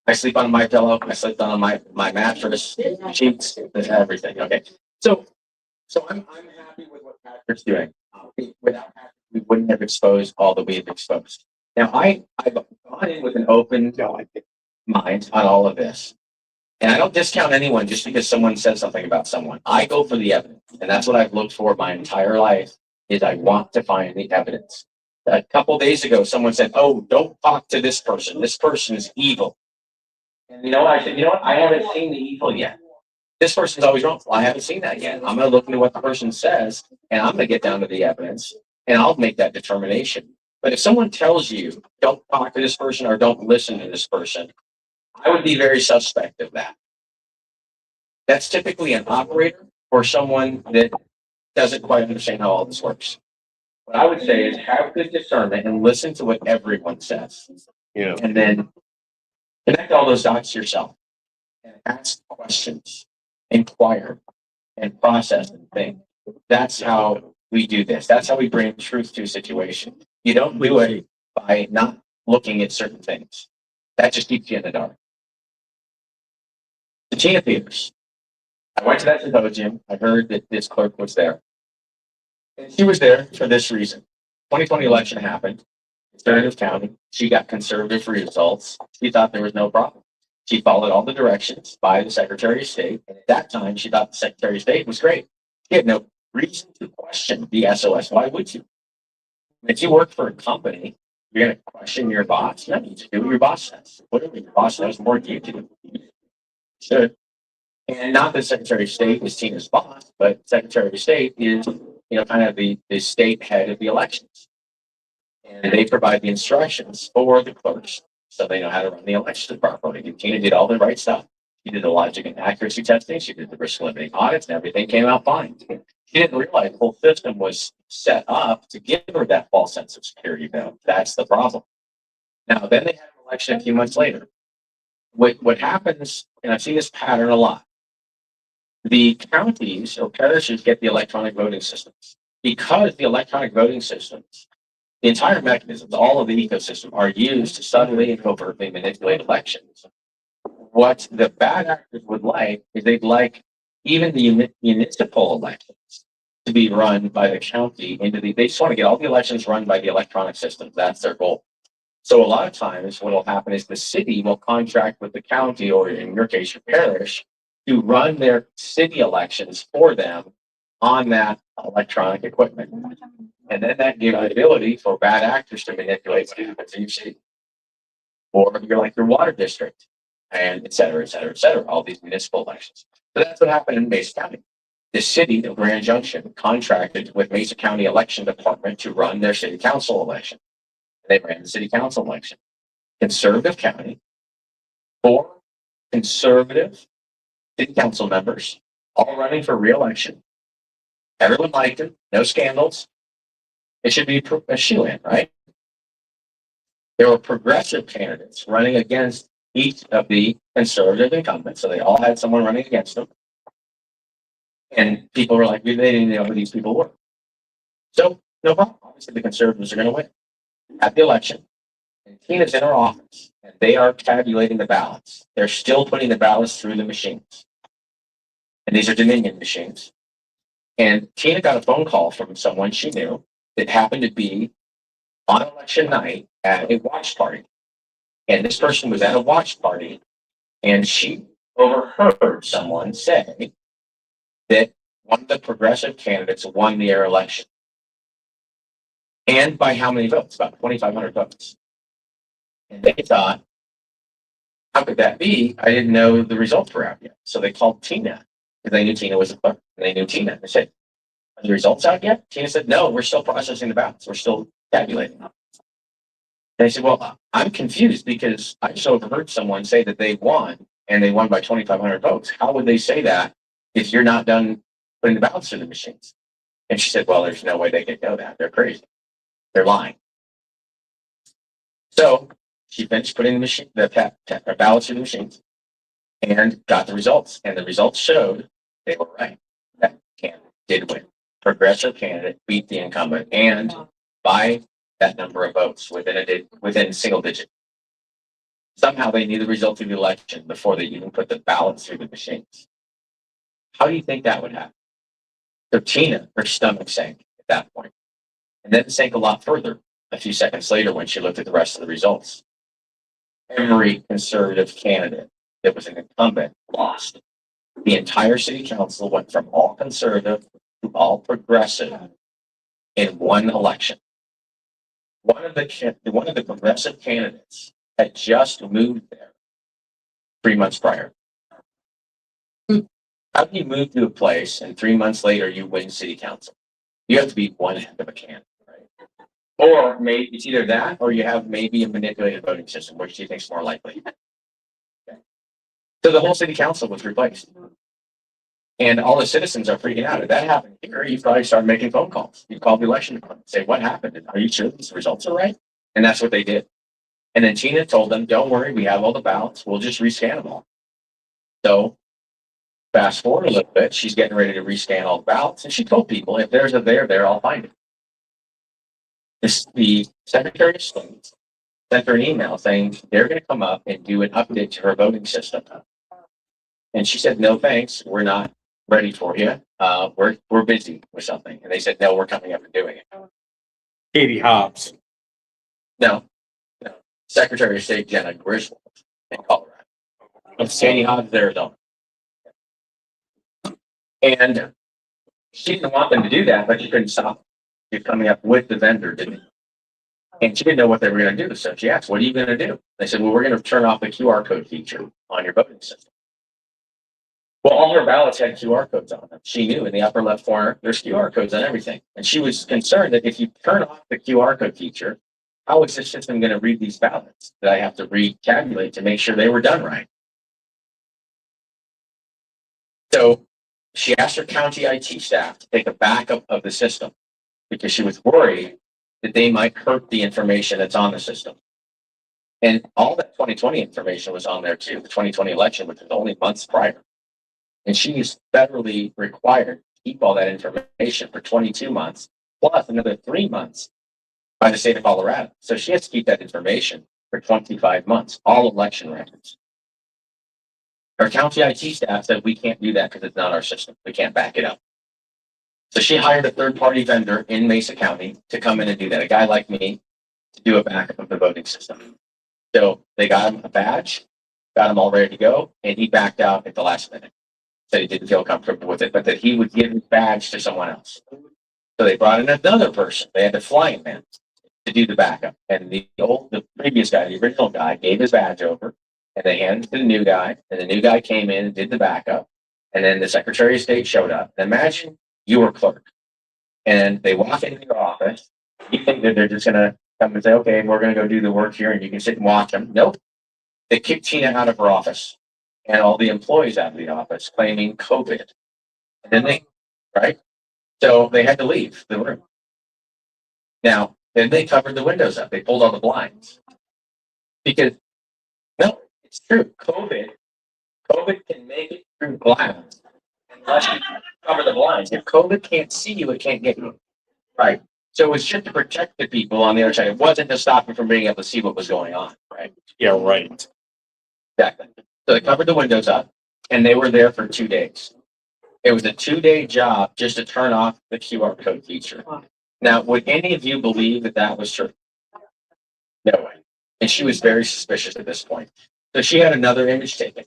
I sleep on my pillow. I sleep on my mattress, sheets, everything. Okay. So I'm happy with what Patrick's doing. Without Patrick, we wouldn't have exposed all that we have exposed. Now I've gone in with an open mind on all of this. And I don't discount anyone just because someone says something about someone. I go for the evidence. And that's what I've looked for my entire life is I want to find the evidence. A couple of days ago, someone said, oh, don't talk to this person. This person is evil. And you know what? I said, you know what? I haven't seen the evil yet. This person's always wrong. Well, I haven't seen that yet. I'm going to look into what the person says and I'm going to get down to the evidence and I'll make that determination. But if someone tells you don't talk to this person or don't listen to this person, I would be very suspect of that. That's typically an operator or someone that doesn't quite understand how all this works. what I would say is have good discernment and listen to what everyone says.
Yeah.
And then connect all those dots yourself and ask questions, inquire, and process and think. That's how we do this. That's how we bring truth to a situation. You don't do it by not looking at certain things. That just keeps you in the dark. The Tina Peters. I went to that symposium. I heard that this clerk was there. And she was there for this reason. 2020 election happened. Conservative county. She got conservative results. She thought there was no problem. She followed all the directions by the Secretary of State. And at that time, she thought the Secretary of State was great. She had no reason to question the SOS. Why would you? If you work for a company, you're going to question your boss. No, you just do what your boss says. Whatever your boss knows more than you do. Should. And not that Secretary of State is Tina's boss, but Secretary of State is, kind of the state head of the elections. And they provide the instructions for the clerks so they know how to run the elections properly. And Tina did all the right stuff. She did the logic and accuracy testing. She did the risk limiting audits and everything came out fine. She didn't realize the whole system was set up to give her that false sense of security. That's the problem. Now, then they had an election a few months later. What happens, and I've seen this pattern a lot, the counties or parishes get the electronic voting systems. Because the electronic voting systems, the entire mechanisms, all of the ecosystem are used to subtly and covertly manipulate elections. What the bad actors would like is they'd like even the municipal elections to be run by the county they just want to get all the elections run by the electronic systems. That's their goal. So a lot of times what will happen is the city will contract with the county, or in your case, your parish, to run their city elections for them on that electronic equipment. And then that gives the ability for bad actors to manipulate what happens in your city. Or you're like your water district, and et cetera, et cetera, et cetera, all these municipal elections. So that's what happened in Mesa County. The city of Grand Junction contracted with Mesa County Election Department to run their city council election. They ran the city council election. Conservative county, 4 conservative city council members, all running for re-election. Everyone liked him, no scandals. It should be a shoe-in, right? There were progressive candidates running against each of the conservative incumbents, so they all had someone running against them. And people were like, they didn't know who these people were. So, no problem. Obviously, the conservatives are going to win at the election. And Tina's in her office, and they are tabulating the ballots. They're still putting the ballots through the machines. And these are Dominion machines. And Tina got a phone call from someone she knew that happened to be on election night at a watch party. And this person was at a watch party, and she overheard someone say that one of the progressive candidates won the air election. And by how many votes? About 2,500 votes. And they thought, how could that be? I didn't know the results were out yet. So they called Tina because they knew Tina was a clerk. And they knew Tina. They said, are the results out yet? Tina said, no, we're still processing the ballots. We're still tabulating them. And they said, well, I'm confused because I just overheard someone say that they won and they won by 2,500 votes. How would they say that if you're not done putting the ballots through the machines? And she said, well, there's no way they could know that. They're crazy. They're lying. So she finished putting the ballots through the machines and got the results. And the results showed they were right. That candidate did win. Progressive candidate beat the incumbent, and by that number of votes within single digit. Somehow they knew the result of the election before they even put the ballots through the machines. How do you think that would happen? So Tina, her stomach sank at that point. And then it sank a lot further a few seconds later when she looked at the rest of the results. Every conservative candidate that was an incumbent lost. The entire city council went from all conservative to all progressive in one election. One of the progressive candidates had just moved there 3 months prior. How do you move to a place and 3 months later you win city council? You have to be one heck of a candidate, right? Or maybe it's either that or you have maybe a manipulated voting system, which do you think is more likely? Okay. So the whole city council was replaced. And all the citizens are freaking out. If that happened here, you probably start making phone calls. You call the election department, say, what happened? Are you sure these results are right? And that's what they did. And then Tina told them, don't worry, we have all the ballots. We'll just rescan them all. So fast forward a little bit, she's getting ready to rescan all the ballots. And she told people, if there's a there, I'll find it. The Secretary of State sent her an email saying they're going to come up and do an update to her voting system. And she said, no, thanks. We're not ready for you. We're busy with something. And they said, no, we're coming up and doing it.
Katie Hobbs.
No. Secretary of State Jenna Griswold in Colorado. Of Sandy Hobbs, Arizona. And she didn't want them to do that, but she couldn't stop them. She's coming up with the vendor, didn't she? And she didn't know what they were going to do. So she asked, what are you going to do? They said, well, we're going to turn off the QR code feature on your voting system. Well, all her ballots had QR codes on them. She knew in the upper left corner, there's QR codes on everything. And she was concerned that if you turn off the QR code feature, how is this system going to read these ballots that I have to retabulate to make sure they were done right? So she asked her county IT staff to take a backup of the system because she was worried that they might hurt the information that's on the system. And all that 2020 information was on there too, the 2020 election, which was only months prior. And she is federally required to keep all that information for 22 months, plus another 3 months by the state of Colorado. So she has to keep that information for 25 months, all election records. Our county IT staff said, we can't do that because it's not our system. We can't back it up. So she hired a third-party vendor in Mesa County to come in and do that, a guy like me, to do a backup of the voting system. So they got him a badge, got him all ready to go, and he backed out at the last minute. Said he didn't feel comfortable with it, but that he would give his badge to someone else. So they brought in another person. They had to fly him in to do the backup. And the previous guy, the original guy, gave his badge over, and they handed it to the new guy. And the new guy came in and did the backup. And then the Secretary of State showed up. And imagine you were clerk, and they walk into your office. You think that they're just going to come and say, okay, we're going to go do the work here, and you can sit and watch them. Nope. They kicked Tina out of her office and all the employees out of the office claiming COVID. And then so they had to leave the room. Now, then they covered the windows up. They pulled all the blinds. Because, no, it's true. COVID can make it through glass unless you cover the blinds. If COVID can't see you, it can't get you. Right. So it was just to protect the people on the other side. It wasn't to stop you from being able to see what was going on. Right.
Yeah, right.
Exactly. So they covered the windows up, and they were there for 2 days. It was a 2-day job just to turn off the QR code feature. Now, would any of you believe that that was true? No way. And she was very suspicious at this point. So she had another image taken.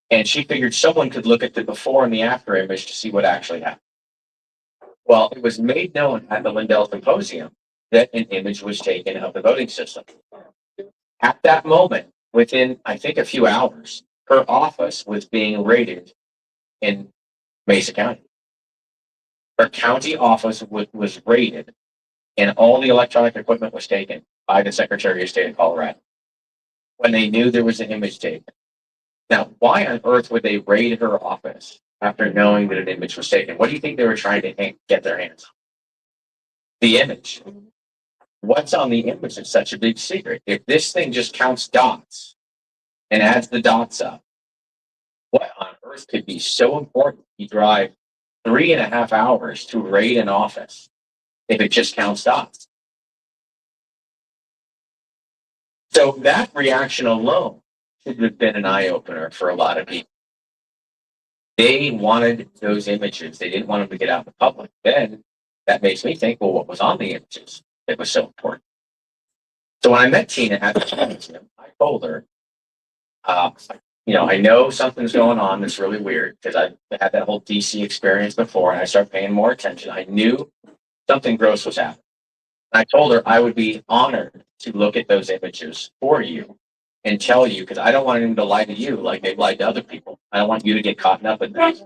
And she figured someone could look at the before and the after image to see what actually happened. Well, it was made known at the Lindell Symposium that an image was taken of the voting system. At that moment, within, I think, a few hours, her office was being raided in Mesa County. Her county office was raided, and all the electronic equipment was taken by the Secretary of State of Colorado when they knew there was an image taken. Now, why on earth would they raid her office after knowing that an image was taken? What do you think they were trying to get their hands on? The image. What's on the image is such a big secret. If this thing just counts dots and adds the dots up, what on earth could be so important you drive 3.5 hours to raid an office if it just counts dots? So that reaction alone should have been an eye-opener for a lot of people. They wanted those images. They didn't want them to get out in the public. Then that makes me think, well, what was on the images that was so important? So when I met Tina at the symposium, I told her, I know something's going on that's really weird because I've had that whole DC experience before, and I started paying more attention. I knew something gross was happening. I told her I would be honored to look at those images for you and tell you, because I don't want them to lie to you like they've lied to other people. I don't want you to get caught up in this.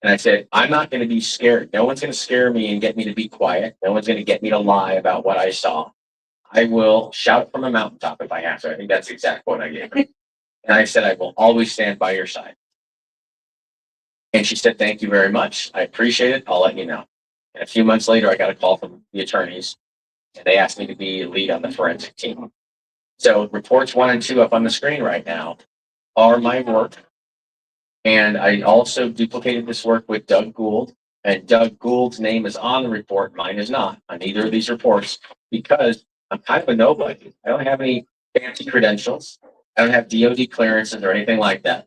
And I said, I'm not going to be scared. No one's going to scare me and get me to be quiet. No one's going to get me to lie about what I saw. I will shout from a mountaintop if I have to. I think that's the exact quote I gave her. And I said, I will always stand by your side. And she said, "Thank you very much. I appreciate it. I'll let you know." And a few months later, I got a call from the attorneys, and they asked me to be a lead on the forensic team. So reports 1 and 2 up on the screen right now are my work. And I also duplicated this work with Doug Gould. And Doug Gould's name is on the report. Mine is not on either of these reports because I'm kind of a nobody. I don't have any fancy credentials. I don't have DoD clearances or anything like that.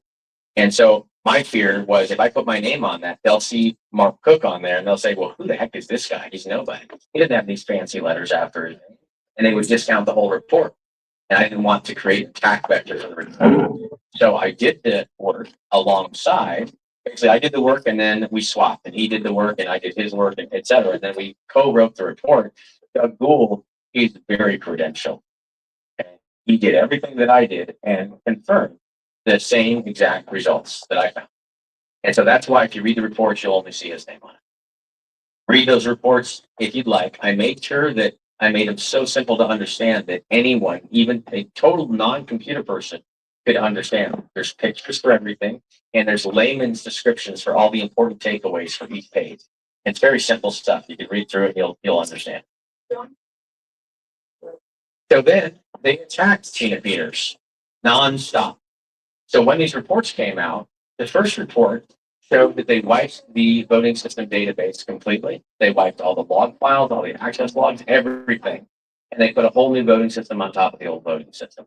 And so my fear was if I put my name on that, they'll see Mark Cook on there and they'll say, "Well, who the heck is this guy? He's nobody. He doesn't have these fancy letters after his name." And they would discount the whole report. And I didn't want to create an attack vector for the report. So I did the work alongside. Basically, I did the work and then we swapped, and he did the work and I did his work, and et cetera. And then we co-wrote the report. Doug Gould, he's very credentialed. And he did everything that I did and confirmed the same exact results that I found. And so that's why if you read the reports, you'll only see his name on it. Read those reports if you'd like. I made sure that I made them so simple to understand that anyone, even a total non-computer person, could understand. There's pictures for everything, and there's layman's descriptions for all the important takeaways for each page. It's very simple stuff. You can read through it, you'll understand. So then they attacked Tina Peters nonstop. So when these reports came out, the first report showed that they wiped the voting system database completely. They wiped all the log files, all the access logs, everything. And they put a whole new voting system on top of the old voting system.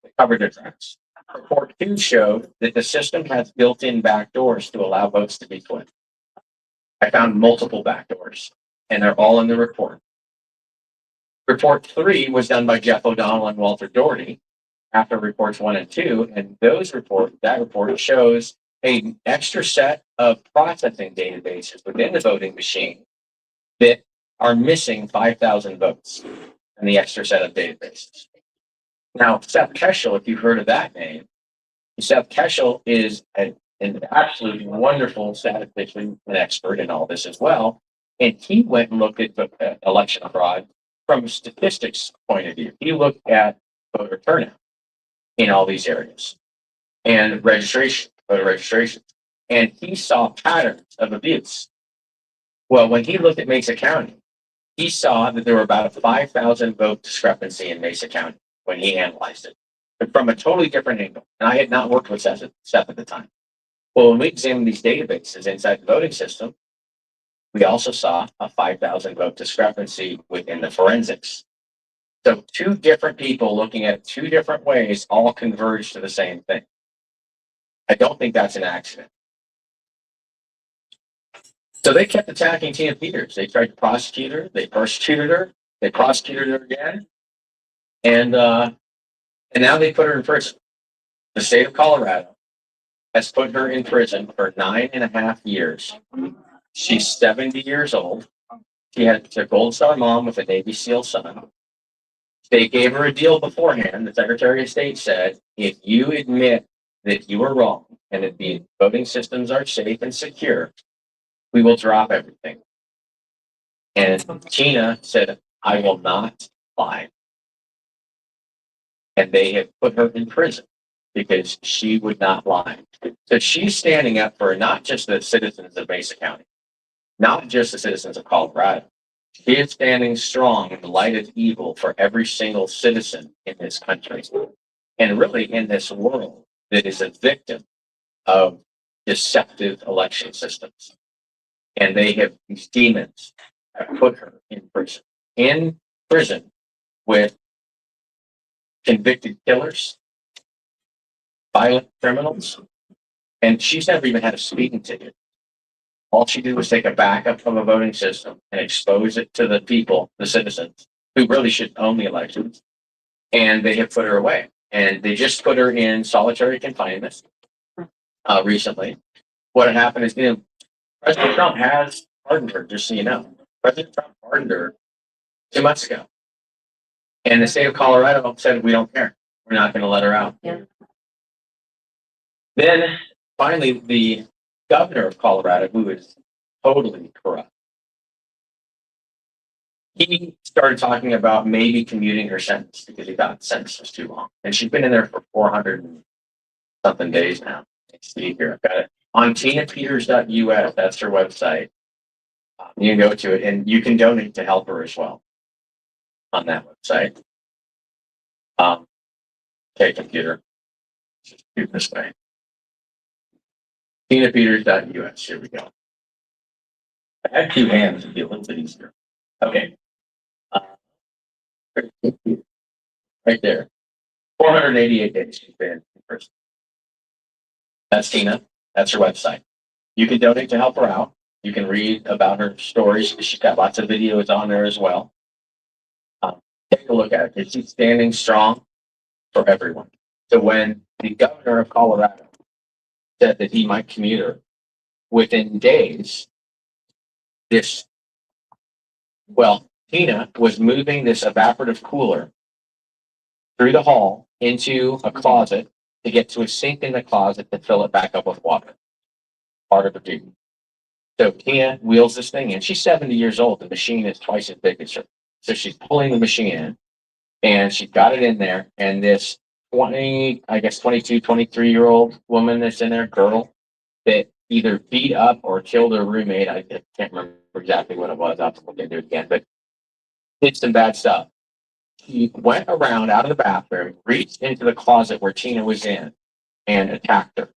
They covered their tracks. Report 2 showed that the system has built-in backdoors to allow votes to be flipped. I found multiple backdoors, and they're all in the report. Report 3 was done by Jeff O'Donnell and Walter Doherty after reports 1 and 2, and that report shows an extra set of processing databases within the voting machine that are missing 5,000 votes in the extra set of databases. Now, Seth Keschel, if you've heard of that name, Seth Keschel is an absolutely wonderful statistician and expert in all this as well. And he went and looked at election fraud from a statistics point of view. He looked at voter turnout in all these areas and voter registration. And he saw patterns of abuse. Well, when he looked at Mesa County, he saw that there were about a 5,000 vote discrepancy in Mesa County when he analyzed it, but from a totally different angle. And I had not worked with Seth at the time. Well, when we examined these databases inside the voting system, we also saw a 5,000 vote discrepancy within the forensics. So 2 different people looking at 2 different ways all converge to the same thing. I don't think that's an accident. So they kept attacking Tina Peters. They tried to prosecute her. They persecuted her. They prosecuted her again. And now they put her in prison. The state of Colorado has put her in prison for 9.5 years. She's 70 years old. She had a Gold Star mom with a Navy SEAL son. They gave her a deal beforehand. The Secretary of State said, if you admit that you were wrong and that the voting systems are safe and secure, we will drop everything. And Tina said, I will not lie. And they have put her in prison because she would not lie. So she's standing up for not just the citizens of Mesa County, not just the citizens of Colorado. She is standing strong in the light of evil for every single citizen in this country. And really in this world that is a victim of deceptive election systems. And they have, these demons have put her in prison with convicted killers, violent criminals, and she's never even had a speeding ticket. All she did was take a backup from a voting system and expose it to the people, the citizens, who really should own the elections. And they have put her away. And they just put her in solitary confinement recently. What had happened is, President Trump has pardoned her, just so you know. President Trump pardoned her 2 months ago. And the state of Colorado said, we don't care. We're not going to let her out.
Yeah.
Then finally, the governor of Colorado, who is totally corrupt, he started talking about maybe commuting her sentence because he thought the sentence was too long. And she's been in there for 400 and something days now. Let's see here. I've got it On tinapeters.us, that's her website. You can go to it and you can donate to help her as well on that website. Okay, computer. Just do it this way. tinapeters.us. Here we go. I had two hands, it'd be a little bit easier. Okay. Right there. 488 days she's been in person. That's Tina. That's her website. You can donate to help her out. You can read about her stories. She's got lots of videos on there as well. Take a look at it. She's standing strong for everyone. So when the governor of Colorado said that he might commute her, within days, Tina was moving this evaporative cooler through the hall into a closet to get to a sink in the closet to fill it back up with water. Part of the duty. So Tina wheels this thing in. She's 70 years old. The machine is twice as big as her. So she's pulling the machine in and she's got it in there. And this 22, 23-year-old woman that's in there, girl, that either beat up or killed her roommate. I can't remember exactly what it was. I'll have to look into it again, but did some bad stuff. He went around out of the bathroom, reached into the closet where Tina was in, and attacked her.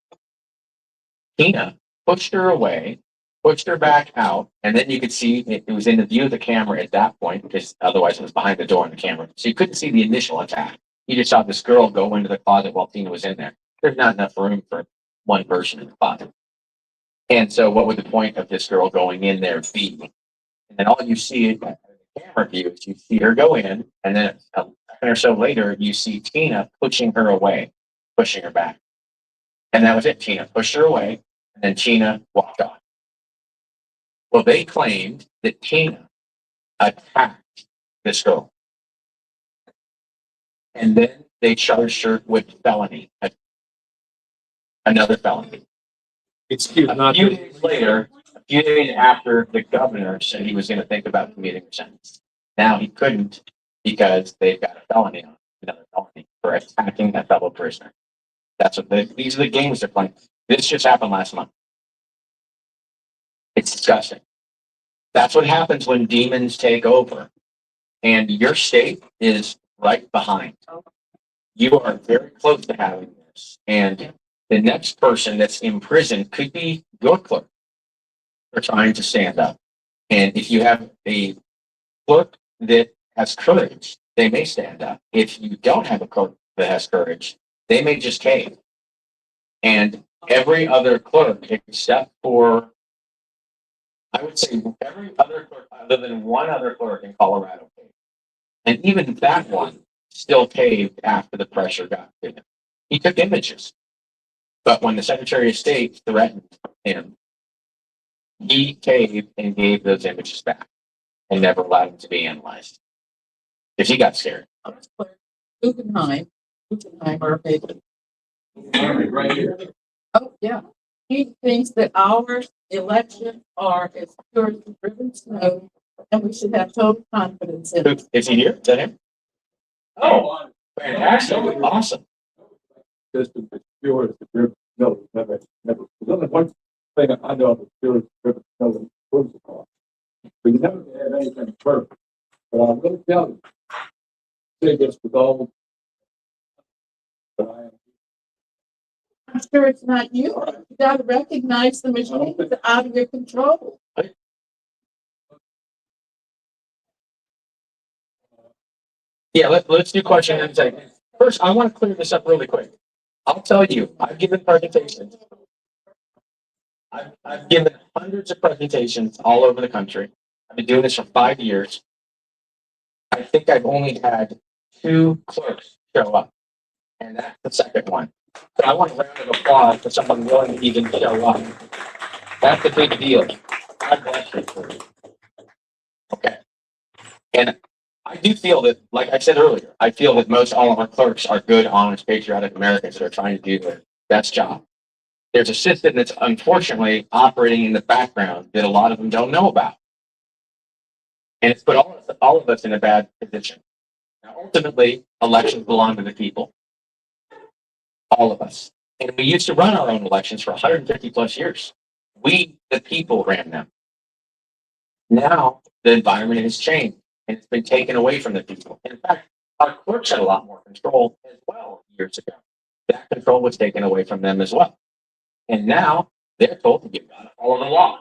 Tina pushed her away, pushed her back out, and then you could see it was in the view of the camera at that point, because otherwise it was behind the door in the camera. So you couldn't see the initial attack. You just saw this girl go into the closet while Tina was in there. There's not enough room for one person in the closet. And so what would the point of this girl going in there be? And then all you see in the camera view is you see her go in, and then a second or so later, you see Tina pushing her away, pushing her back. And that was it. Tina pushed her away, and then Tina walked off. Well, they claimed that Tina attacked this girl. And then they charged her with felony, another felony.
Excuse
A
not
few
to,
days later, a few days after the governor said he was going to think about commuting her sentence. Now he couldn't because they've got a felony on another felony for attacking a fellow prisoner. That's what these are the games they're playing. This just happened last month. It's disgusting. That's what happens when demons take over. And your state is right behind. You are very close to having this. And the next person that's in prison could be your clerk for trying to stand up. And if you have a clerk that has courage, they may stand up. If you don't have a clerk that has courage, they may just cave. And every other clerk, except for, I would say, every other clerk, other than one other clerk in Colorado, caved. And even that one still caved after the pressure got to him. He took images. But when the Secretary of State threatened him, he caved and gave those images back and never allowed them to be analyzed. Because he got scared.
Guggenheimer, maybe. Right here. Oh, yeah. He thinks that our elections are as pure as the driven snow, and we should have total confidence in it.
Is he here? Is that him? Oh, fantastic. Awesome.
system as pure as the river. No, never. There's only one thing I know of as pure as the river snow and protocol. We never have anything perfect. But I'm going to tell you, say this with all, but I am.
I'm sure it's not you. You gotta recognize the machine is out of your control.
Yeah, let's do question and answer. First, I want to clear this up really quick. I'll tell you, I've given presentations. I've given hundreds of presentations all over the country. I've been doing this for 5 years. I think I've only had 2 clerks show up, and that's the second one. So I want a round of applause for someone willing to even show up. That's a big deal. God bless you. Okay. And I do feel that, like I said earlier, I feel that most all of our clerks are good, honest, patriotic Americans that are trying to do their best job. There's a system that's unfortunately operating in the background that a lot of them don't know about. And it's put all of us in a bad position. Now, ultimately, elections belong to the people. All of us. And we used to run our own elections for 150 plus years. We, the people, ran them. Now the environment has changed and it's been taken away from the people. In fact, our clerks had a lot more control as well years ago. That control was taken away from them as well. And now they're told to get out of follow the law.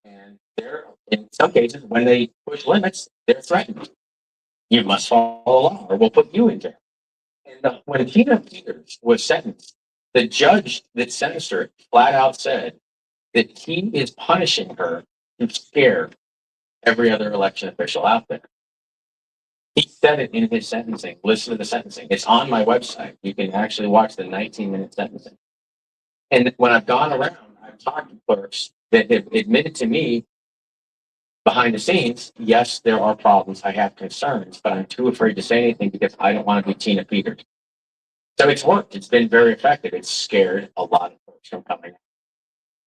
And they're, in some cases, when they push limits, they're threatened. You must follow the law or we'll put you in jail. And when Tina Peters was sentenced, the judge that sentenced her flat out said that he is punishing her to scare every other election official out there. He said it in his sentencing. Listen to the sentencing. It's on my website. You can actually watch the 19-minute sentencing. And when I've gone around, I've talked to clerks that have admitted to me behind the scenes, yes, there are problems. I have concerns, but I'm too afraid to say anything because I don't want to be Tina Peters. So it's worked. It's been very effective. It's scared a lot of folks from coming.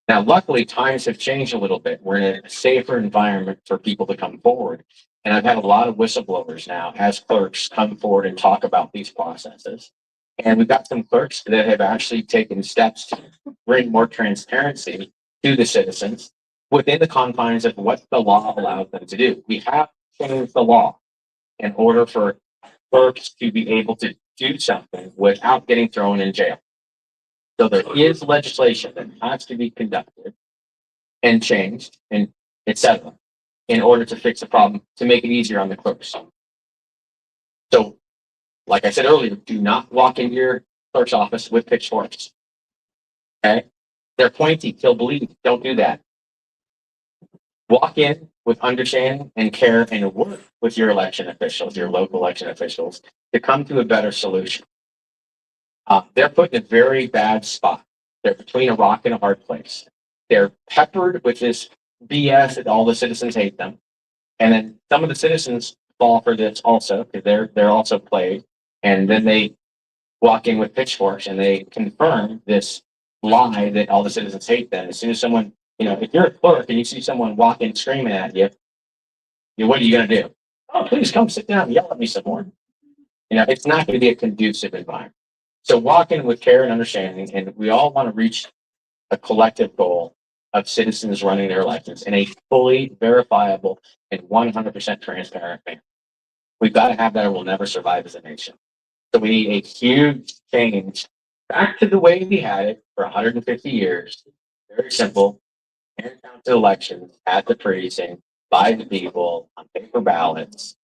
Now, luckily, times have changed a little bit. We're in a safer environment for people to come forward. And I've had a lot of whistleblowers now as clerks come forward and talk about these processes. And we've got some clerks that have actually taken steps to bring more transparency to the citizens within the confines of what the law allows them to do. We have changed the law in order for clerks to be able to do something without getting thrown in jail. So there is legislation that has to be conducted and changed and et cetera in order to fix the problem, to make it easier on the clerks. So, like I said earlier, do not walk into your clerk's office with pitchforks. Okay? They're pointy, they'll bleed. Don't do that. Walk in with understanding and care and work with your election officials, your local election officials, to come to a better solution. They're put in a very bad spot. They're between a rock and a hard place. They're peppered with this BS that all the citizens hate them. And then some of the citizens fall for this also because they're also played. And then they walk in with pitchforks and they confirm this lie that all the citizens hate them. As soon as someone, if you're a clerk and you see someone walking screaming at you, what are you going to do? Oh, please come sit down and yell at me some more. It's not going to be a conducive environment. So walk in with care and understanding, and we all want to reach a collective goal of citizens running their elections in a fully verifiable and 100% transparent manner. We've got to have that or we'll never survive as a nation. So we need a huge change back to the way we had it for 150 years. Very simple. Hand counted elections at the precinct by the people on paper ballots.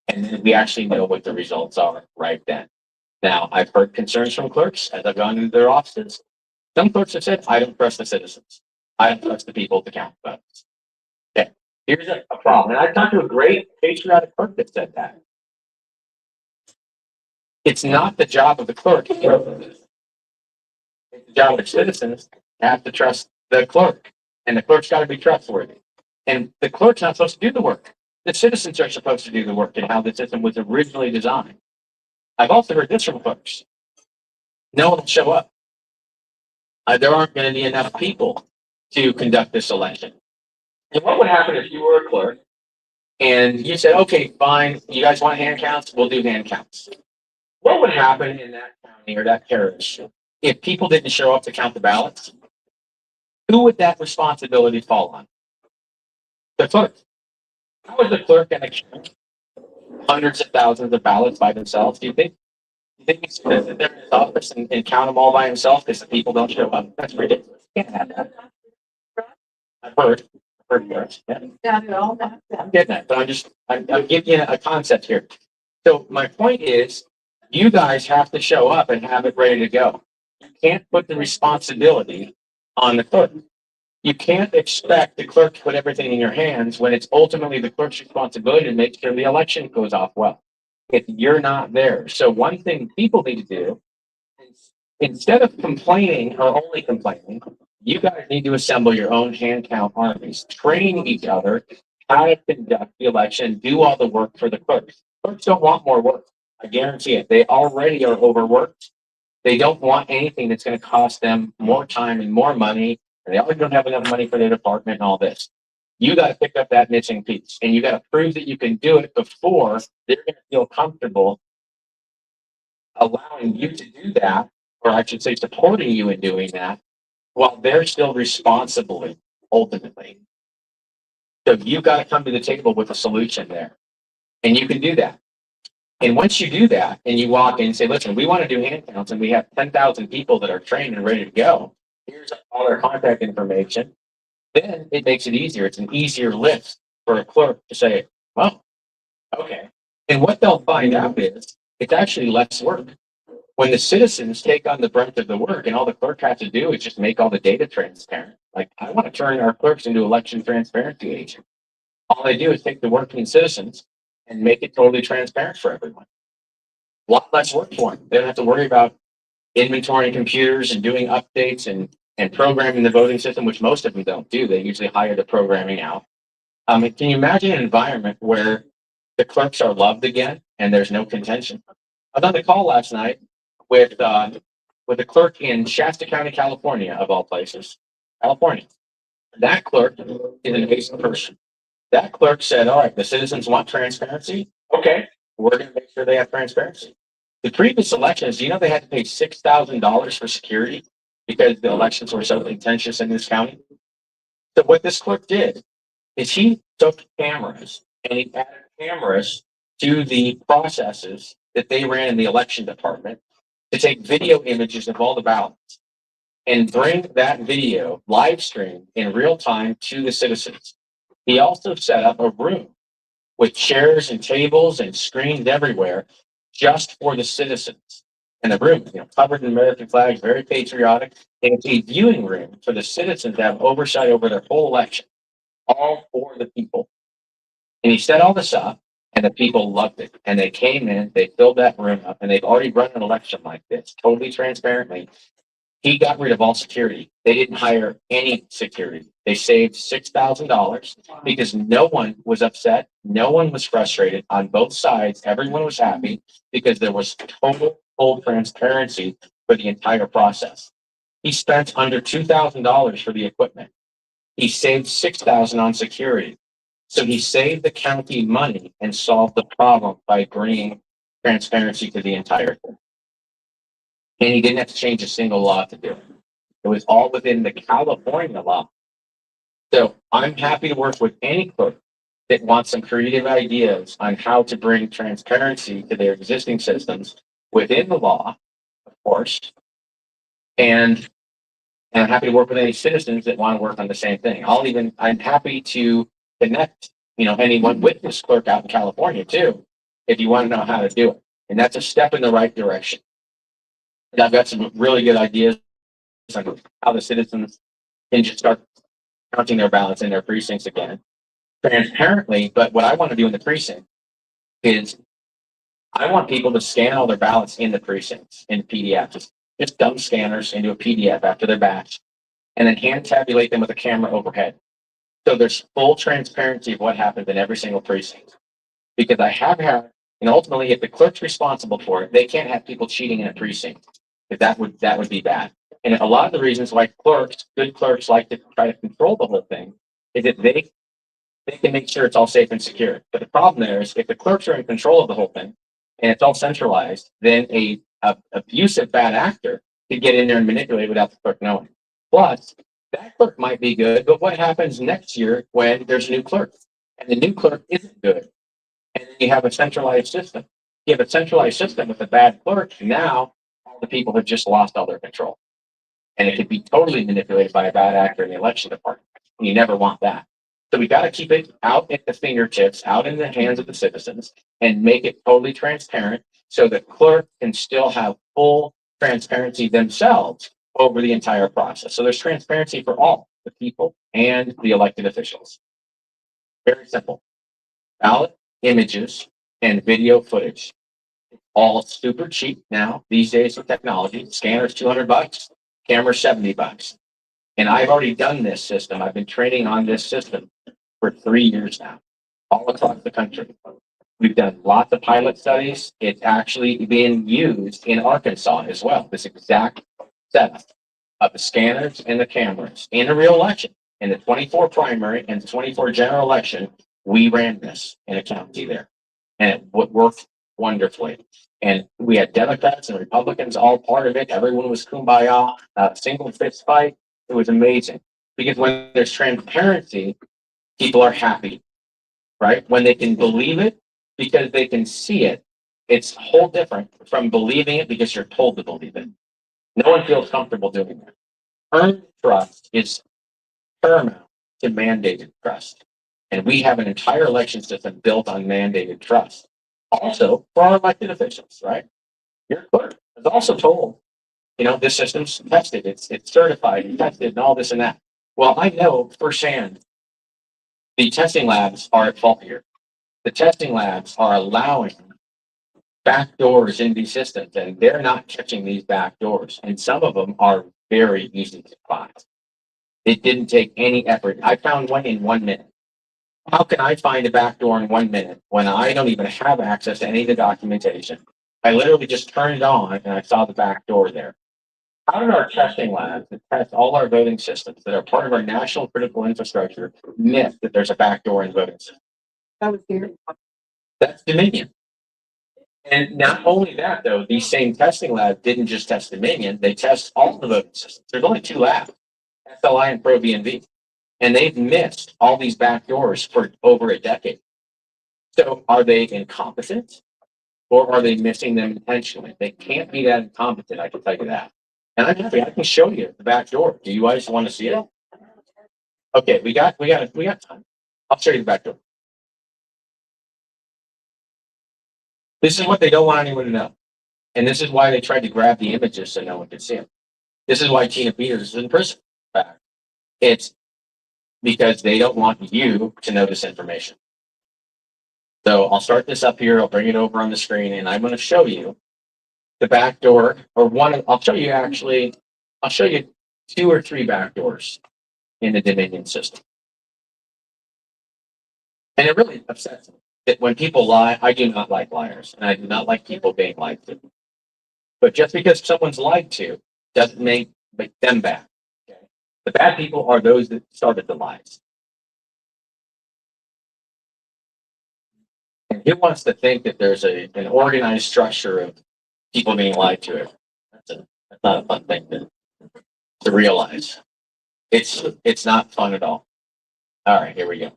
And then we actually know what the results are right then. Now, I've heard concerns from clerks as I've gone into their offices. Some clerks have said, I don't trust the citizens. I don't trust the people to count votes. Okay, here's a problem. And I talked to a great patriotic clerk that said that. It's not the job of the clerk. It's the job of the citizens to have to trust the clerk. And the clerk's got to be trustworthy. And the clerk's not supposed to do the work. The citizens are supposed to do the work and how the system was originally designed. I've also heard this from clerks. No one will show up. There aren't going to be enough people to conduct this election. And what would happen if you were a clerk and you said, okay, fine, you guys want hand counts? We'll do hand counts. What would happen in that county or that parish if people didn't show up to count the ballots? Who would that responsibility fall on? The clerk. How is the clerk going to count hundreds of thousands of ballots by themselves? Do you think? You think he's going to sit there in his office and count them all by himself because the people don't show up? That's ridiculous. Can't have that. I've heard first. Yeah.
Got it all that.
I'm getting that, but I'm giving you a concept here. So my point is, you guys have to show up and have it ready to go. You can't put the responsibility on the clerk. You can't expect the clerk to put everything in your hands when it's ultimately the clerk's responsibility to make sure the election goes off well. If you're not there. So one thing people need to do, instead of complaining or only complaining, you guys need to assemble your own hand count armies, train each other how to conduct the election, do all the work for the clerks. Clerks don't want more work. I guarantee it. They already are overworked. They don't want anything that's going to cost them more time and more money. And they already don't have enough money for their department and all this. You got to pick up that missing piece and you got to prove that you can do it before they're going to feel comfortable allowing you to do that or I should say supporting you in doing that, while they're still responsible ultimately. So you've got to come to the table with a solution there. And you can do that. And once you do that and you walk in and say, listen, we want to do hand counts and we have 10,000 people that are trained and ready to go. Here's all their contact information. Then it makes it easier. It's an easier lift for a clerk to say, well, okay. And what they'll find out is it's actually less work. When the citizens take on the brunt of the work and all the clerk has to do is just make all the data transparent. Like I want to turn our clerks into election transparency agents. All they do is take the working citizens and make it totally transparent for everyone. A lot less work for them. They don't have to worry about inventorying computers and doing updates and programming the voting system, which most of them don't do. They usually hire the programming out. Can you imagine an environment where the clerks are loved again and there's no contention? I was on the call last night with a clerk in Shasta County, California, of all places, California. That clerk is an amazing person. That clerk said, all right, the citizens want transparency. Okay, we're going to make sure they have transparency. The previous elections, you know, they had to pay $6,000 for security because the elections were so contentious in this county. So what this clerk did is he took cameras and he added cameras to the processes that they ran in the election department to take video images of all the ballots and bring that video live stream in real time to the citizens. He also set up a room with chairs and tables and screens everywhere just for the citizens. And the room, you know, covered in American flags, very patriotic. And it's a viewing room for the citizens to have oversight over their whole election, all for the people. And he set all this up, and the people loved it. And they came in, they filled that room up, and they've already run an election like this, totally transparently. He got rid of all security. They didn't hire any security. They saved $6,000 because no one was upset. No one was frustrated on both sides. Everyone was happy because there was total full transparency for the entire process. He spent under $2,000 for the equipment. He saved $6,000 on security. So he saved the county money and solved the problem by bringing transparency to the entire thing. And he didn't have to change a single law to do it. It was all within the California law. So I'm happy to work with any clerk that wants some creative ideas on how to bring transparency to their existing systems within the law, of course. And I'm happy to work with any citizens that want to work on the same thing. I'm happy to connect, you know, anyone with this clerk out in California too, if you want to know how to do it. And that's a step in the right direction. And I've got some really good ideas on how the citizens can just start counting their ballots in their precincts again transparently. But what I want to do in the precinct is I want people to scan all their ballots in the precincts in PDF, just dumb scanners into a PDF after their batch, and then hand tabulate them with a camera overhead. So there's full transparency of what happens in every single precinct. Because I have had, and ultimately, if the clerk's responsible for it, they can't have people cheating in a precinct. If that would be bad. And a lot of the reasons why good clerks like to try to control the whole thing is that they can make sure it's all safe and secure. But the problem there is if the clerks are in control of the whole thing and it's all centralized, then a abusive bad actor could get in there and manipulate without the clerk knowing. Plus, that clerk might be good, but what happens next year when there's a new clerk and the new clerk isn't good? And then you have a centralized system. You have a centralized system with a bad clerk. Now all the people have just lost all their control. And it could be totally manipulated by a bad actor in the election department. And you never want that. So we got to keep it out at the fingertips, out in the hands of the citizens, and make it totally transparent so the clerk can still have full transparency themselves over the entire process. So there's transparency for all the people and the elected officials. Very simple. Ballot images and video footage. All super cheap now these days with technology. Scanner's $200, camera $70. And I've already done this system. I've been training on this system for 3 years now, all across the country. We've done lots of pilot studies. It's actually being used in Arkansas as well. This exact setup of the scanners and the cameras in a real election. In the 24 primary and the 24 general election, we ran this in a county there. And it worked wonderfully. And we had Democrats and Republicans all part of it. Everyone was kumbaya, single fist fight. It was amazing because when there's transparency, people are happy, right? When they can believe it because they can see it, it's whole different from believing it because you're told to believe it. No one feels comfortable doing that. Earned trust is paramount to mandated trust. And we have an entire election system built on mandated trust. Also, for our elected officials, right? Your clerk is also told, this system's tested, it's certified and tested and all this and that. Well, I know firsthand the testing labs are at fault here. The testing labs are allowing back doors in these systems, and they're not catching these back doors. And some of them are very easy to find. It didn't take any effort. I found one in 1 minute. How can I find a back door in 1 minute when I don't even have access to any of the documentation? I literally just turned it on and I saw the back door there. How did our testing labs that test all our voting systems that are part of our national critical infrastructure miss that there's a back door in the voting system?
That was here.
That's Dominion. And not only that, though, these same testing labs didn't just test Dominion, they test all the voting systems. There's only 2 labs, SLI and ProVNV. And they've missed all these back doors for over a decade. So are they incompetent or are they missing them intentionally? They can't be that incompetent, I can tell you that. And I'm happy, I can show you the back door. Do you guys want to see it? Okay, we got time. I'll show you the back door. This is what they don't want anyone to know. And this is why they tried to grab the images so no one could see them. This is why Tina Peters is in prison. It's because they don't want you to know this information. So I'll start this up here. I'll bring it over on the screen and I'm going to show you the back door I'll show you 2 or 3 back doors in the Dominion system. And it really upsets me that when people lie, I do not like liars and I do not like people being lied to. But just because someone's lied to doesn't make them bad. Okay? The bad people are those that started the lies. And who wants to think that there's an organized structure of people being lied to? That's not a fun thing to realize. It's not fun at all. All right, here we go.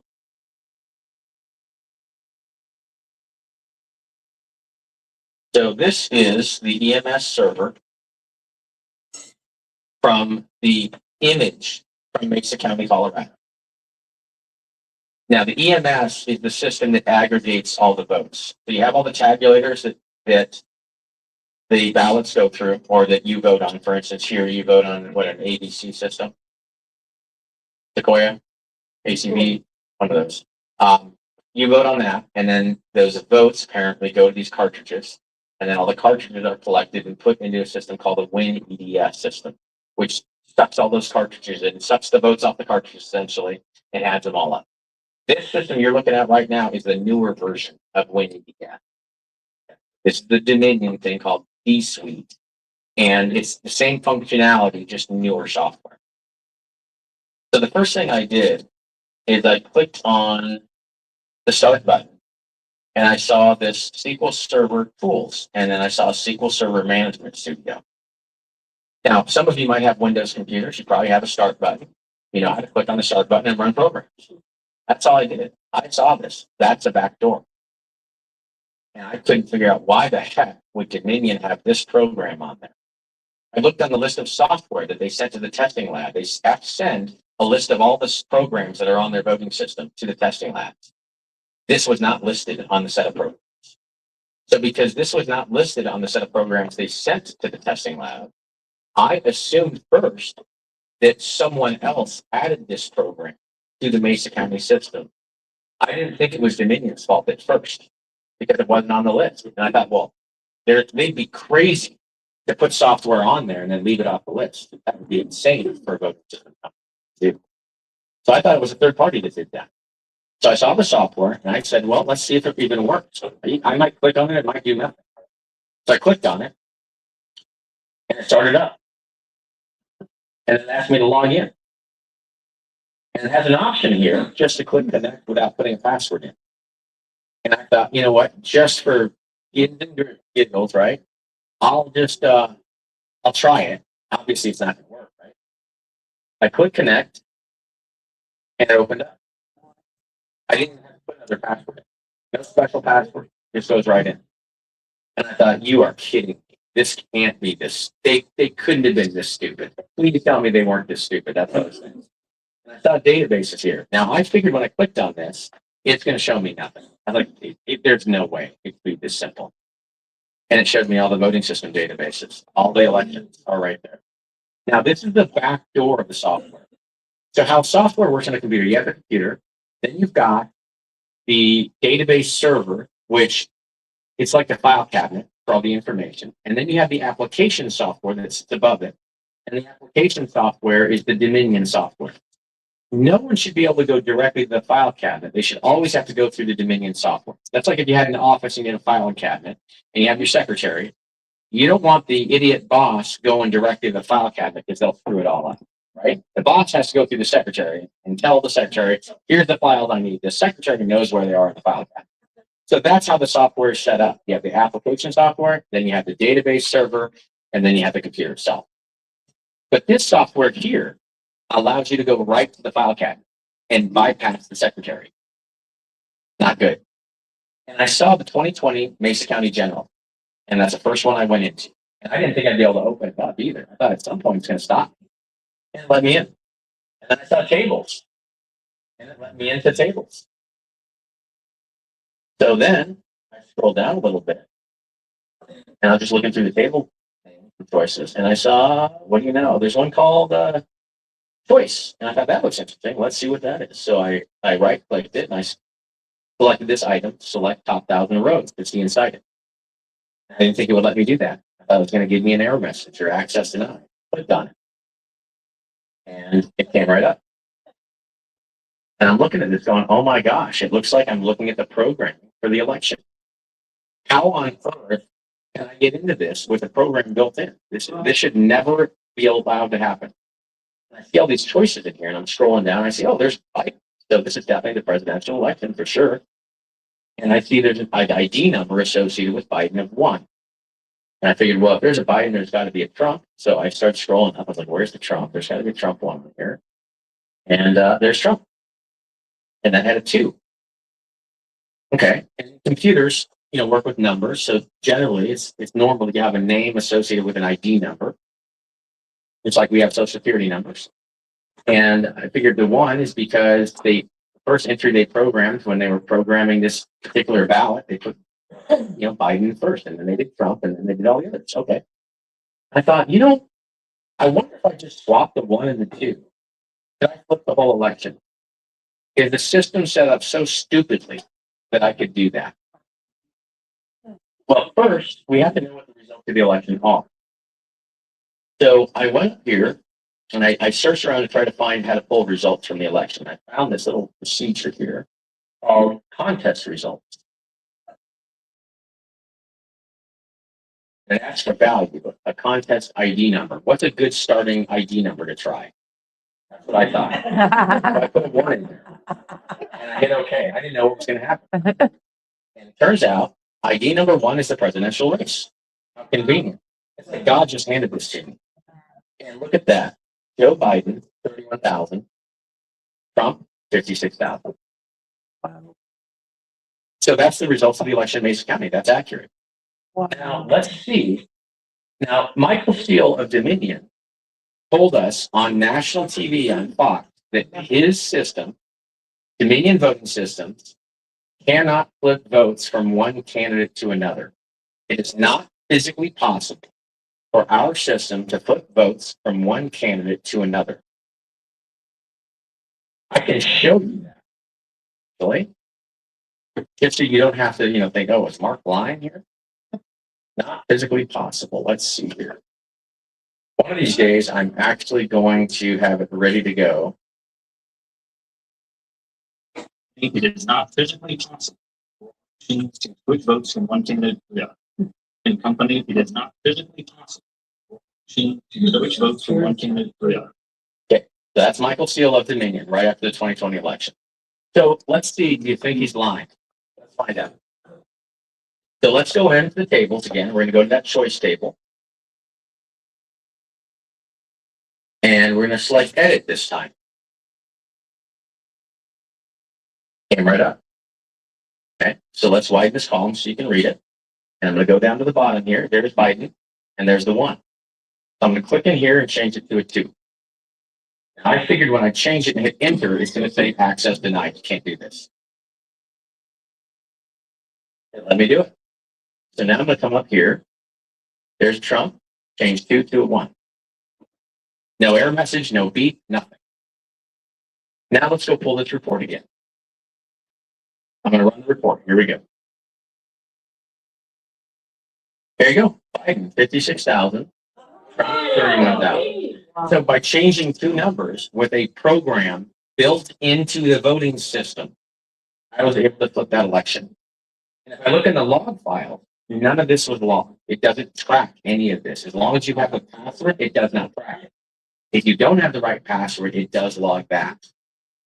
So this is the EMS server from the image from Mesa County, Colorado. Now, the EMS is the system that aggregates all the votes. So you have all the tabulators that the ballots go through or that you vote on. For instance, here you vote on an ABC system. Sequoia, ACB, one of those. You vote on that, and then those votes apparently go to these cartridges, and then all the cartridges are collected and put into a system called the Win EDS system, which sucks all those cartridges in, sucks the votes off the cartridges essentially, and adds them all up. This system you're looking at right now is the newer version of Win EDS. It's the Dominion thing called D-Suite, and it's the same functionality, just newer software. So the first thing I did is I clicked on the start button and I saw this SQL Server tools, and then I saw SQL Server Management Studio. Now, some of you might have Windows computers. You probably have a start button. You know how to click on the start button and run programs. That's all I did. I saw this. That's a back door. And I couldn't figure out why the heck would Dominion have this program on there. I looked on the list of software that they sent to the testing lab. They have to send a list of all the programs that are on their voting system to the testing labs. This was not listed on the set of programs. So because this was not listed on the set of programs they sent to the testing lab, I assumed first that someone else added this program to the Mesa County system. I didn't think it was Dominion's fault at first because it wasn't on the list. And I thought, well, they'd be crazy to put software on there and then leave it off the list. That would be insane for a voting system to do. So I thought it was a third party that did that. So I saw the software and I said, well, let's see if it even works. So I might click on it, it might do nothing. So I clicked on it and it started up. And it asked me to log in. And it has an option here just to click connect without putting a password in. And I thought, you know what, just for giggles, right? I'll just, I'll try it. Obviously, it's not going to work, right? I click connect and it opened up. I didn't have to put another password in. No special password. Just goes right in. And I thought, you are kidding me. This can't be this. They couldn't have been this stupid. Please tell me they weren't this stupid. That's what I was saying. And I thought database is here. Now I figured when I clicked on this, it's going to show me nothing. I was like, there's no way it could be this simple. And it showed me all the voting system databases. All the elections are right there. Now this is the back door of the software. So how software works on a computer, you have a computer, then you've got the database server, which it's like the file cabinet for all the information. And then you have the application software that sits above it. And the application software is the Dominion software. No one should be able to go directly to the file cabinet. They should always have to go through the Dominion software. That's like if you had an office and you had a filing cabinet and you have your secretary. You don't want the idiot boss going directly to the file cabinet because they'll screw it all up, right? The boss has to go through the secretary and tell the secretary, here's the files I need. The secretary knows where they are in the file cabinet. So that's how the software is set up. You have the application software, then you have the database server, and then you have the computer itself. But this software here allows you to go right to the file cabinet and bypass the secretary. Not good. And I saw the 2020 Mesa County General, and that's the first one I went into. And I didn't think I'd be able to open it up either. I thought at some point it's going to stop me and let me in. And then I saw tables, and it let me into tables. So then I scrolled down a little bit, and I was just looking through the table choices, and I saw, what do you know? There's one called choice, and I thought that looks interesting. Let's see what that is. So I right clicked it, and I selected this item, select top 1,000 rows to see inside it. I didn't think it would let me do that. I thought it was going to give me an error message or access denied. Clicked on it, and it came right up. And I'm looking at this going, oh my gosh, it looks like I'm looking at the programming for the election. How on earth can I get into this with the program built in? This should never be allowed to happen. And I see all these choices in here, and I'm scrolling down. And I see, oh, there's Biden. So this is definitely the presidential election for sure. And I see there's an ID number associated with Biden of 1. And I figured, well, if there's a Biden, there's got to be a Trump. So I start scrolling up. I was like, where's the Trump? There's got to be a Trump one here. And there's Trump. And that had a 2. Okay. And computers, work with numbers. So generally, it's normal to have a name associated with an ID number. It's like we have social security numbers. And I figured the 1 is because the first entry they programmed when they were programming this particular ballot, they put, Biden first, and then they did Trump, and then they did all the others. Okay. I thought, I wonder if I just swap the 1 and the 2. Could I flip the whole election? Is the system set up so stupidly that I could do that? Well, first, we have to know what the results of the election are. So I went here and I searched around to try to find how to pull results from the election. I found this little procedure here called contest results. And it asks for value, a contest ID number. What's a good starting ID number to try? That's what I thought. So I put a 1 in there. And I hit OK. I didn't know what was going to happen. And it turns out ID number 1 is the presidential race. How convenient. It's like God just handed this to me. And look at that. Joe Biden, 31,000. Trump, 56,000. So that's the results of the election in Mesa County. That's accurate. Now, let's see. Now, Michael Steele of Dominion told us on national TV on Fox that his system, Dominion voting systems, cannot flip votes from one candidate to another. It is not physically possible for our system to flip votes from one candidate to another. I can show you that. Really? Just so you don't have to, think, oh, is Mark lying here? Not physically possible. Let's see here. One of these days, I'm actually going to have it ready to go.
It is not physically possible to switch votes from one candidate to the other. In company, it is not physically possible to switch votes from one candidate to the other.
Okay, so that's Michael Steele of Dominion right after the 2020 election. So let's see, do you think he's lying? Let's find out. So let's go into the tables again. We're going to go to that choice table. And we're going to select edit this time. Came right up. Okay, so let's widen this column so you can read it. And I'm going to go down to the bottom here. There's Biden, and there's the 1. So I'm going to click in here and change it to a 2. Now, I figured when I change it and hit enter, it's going to say access denied. You can't do this. And let me do it. So now I'm going to come up here. There's Trump. Change 2 to a 1. No error message, no beep, nothing. Now let's go pull this report again. I'm going to run the report. Here we go. There you go. Biden, 56,000. Trump, 31,000. So by changing 2 numbers with a program built into the voting system, I was able to flip that election. And if I look in the log file, none of this was logged. It doesn't track any of this. As long as you have the password, it does not track it. If you don't have the right password, it does log that.